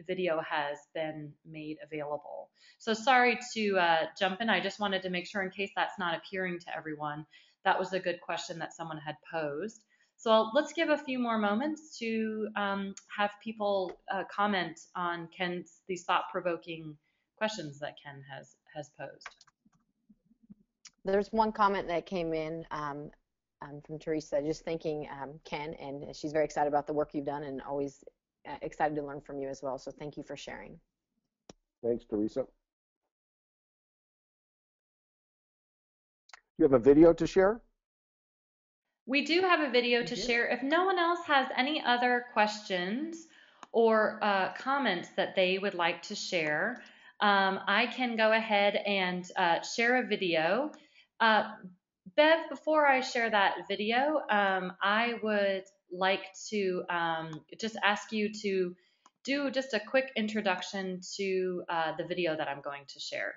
video has been made available. So sorry to jump in. I just wanted to make sure, in case that's not appearing to everyone, that was a good question that someone had posed. So let's give a few more moments to have people comment on these thought-provoking questions that Ken has posed. There's one comment that came in from Teresa, just thanking Ken, and she's very excited about the work you've done and always excited to learn from you as well. So thank you for sharing. Thanks, Teresa. You have a video to share? We do have a video to share. If no one else has any other questions or comments that they would like to share, I can go ahead and share a video. Bev, before I share that video, I would like to just ask you to do just a quick introduction to the video that I'm going to share.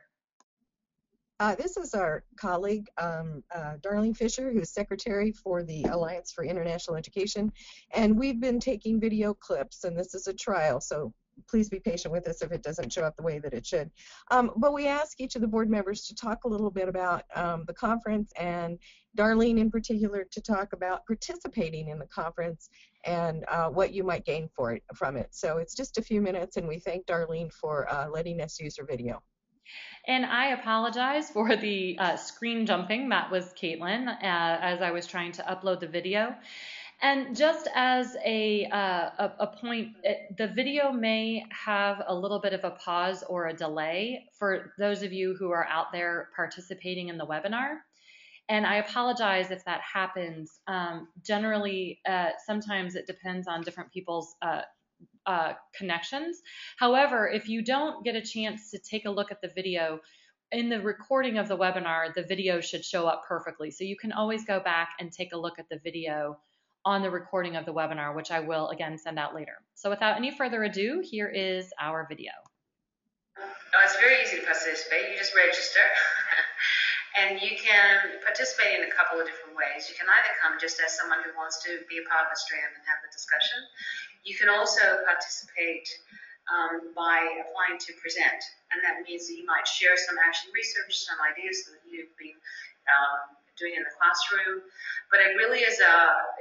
This is our colleague, Darlene Fisher, who's secretary for the Alliance for International Education, and we've been taking video clips, and this is a trial, so please be patient with us if it doesn't show up the way that it should. But we ask each of the board members to talk a little bit about the conference, and Darlene in particular to talk about participating in the conference and what you might gain from it. So it's just a few minutes, and we thank Darlene for letting us use her video. And I apologize for the screen jumping. That was Caitlin as I was trying to upload the video. And just as a point, the video may have a little bit of a pause or a delay for those of you who are out there participating in the webinar. And I apologize if that happens. Generally, sometimes it depends on different people's connections. However, if you don't get a chance to take a look at the video, in the recording of the webinar, the video should show up perfectly. So you can always go back and take a look at the video on the recording of the webinar, which I will again send out later. So without any further ado, here is our video. It's very easy to participate. You just register. And you can participate in a couple of different ways. You can either come just as someone who wants to be a part of the strand and have the discussion. You can also participate by applying to present, and that means that you might share some action research, some ideas that you've been doing in the classroom. But it really is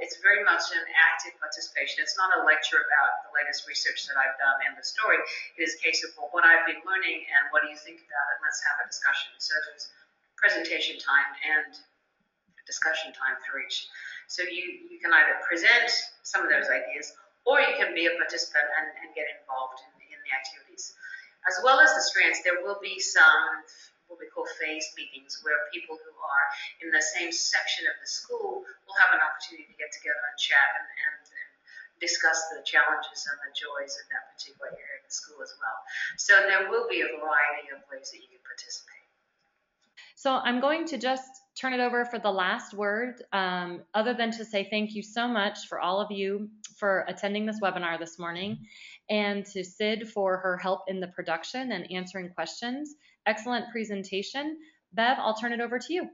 it's very much an active participation. It's not a lecture about the latest research that I've done and the story. It is a case of, well, what I've been learning and what do you think about it? Let's have a discussion. So there's presentation time and discussion time for each. So you can either present some of those ideas, or you can be a participant and get involved in the activities. As well as the strands, there will be some what we call phased meetings where people who are in the same section of the school will have an opportunity to get together and chat and discuss the challenges and the joys of that particular area of the school as well. So there will be a variety of ways that you can participate. So I'm going to just turn it over for the last word, other than to say thank you so much for all of you for attending this webinar this morning, and to Sid for her help in the production and answering questions. Excellent presentation. Bev, I'll turn it over to you.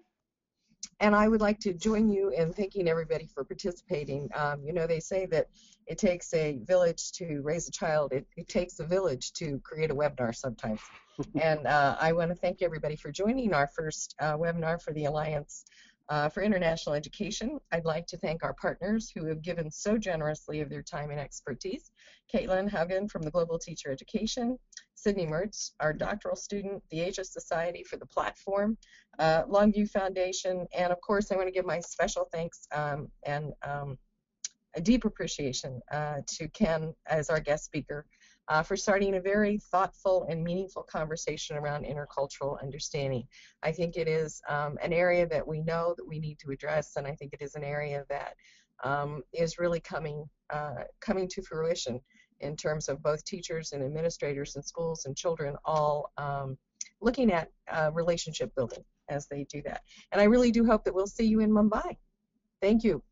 And I would like to join you in thanking everybody for participating. You know, they say that it takes a village to raise a child. It takes a village to create a webinar sometimes. And I want to thank everybody for joining our first webinar for the Alliance for International Education. I'd like to thank our partners who have given so generously of their time and expertise. Caitlin Hagen from the Global Teacher Education, Sydney Mertz, our doctoral student, the Asia Society for the platform, Longview Foundation, and of course I want to give my special thanks and a deep appreciation to Ken as our guest speaker for starting a very thoughtful and meaningful conversation around intercultural understanding. I think it is an area that we know that we need to address, and I think it is an area that is really coming to fruition in terms of both teachers and administrators and schools and children all looking at relationship building as they do that. And I really do hope that we'll see you in Mumbai. Thank you.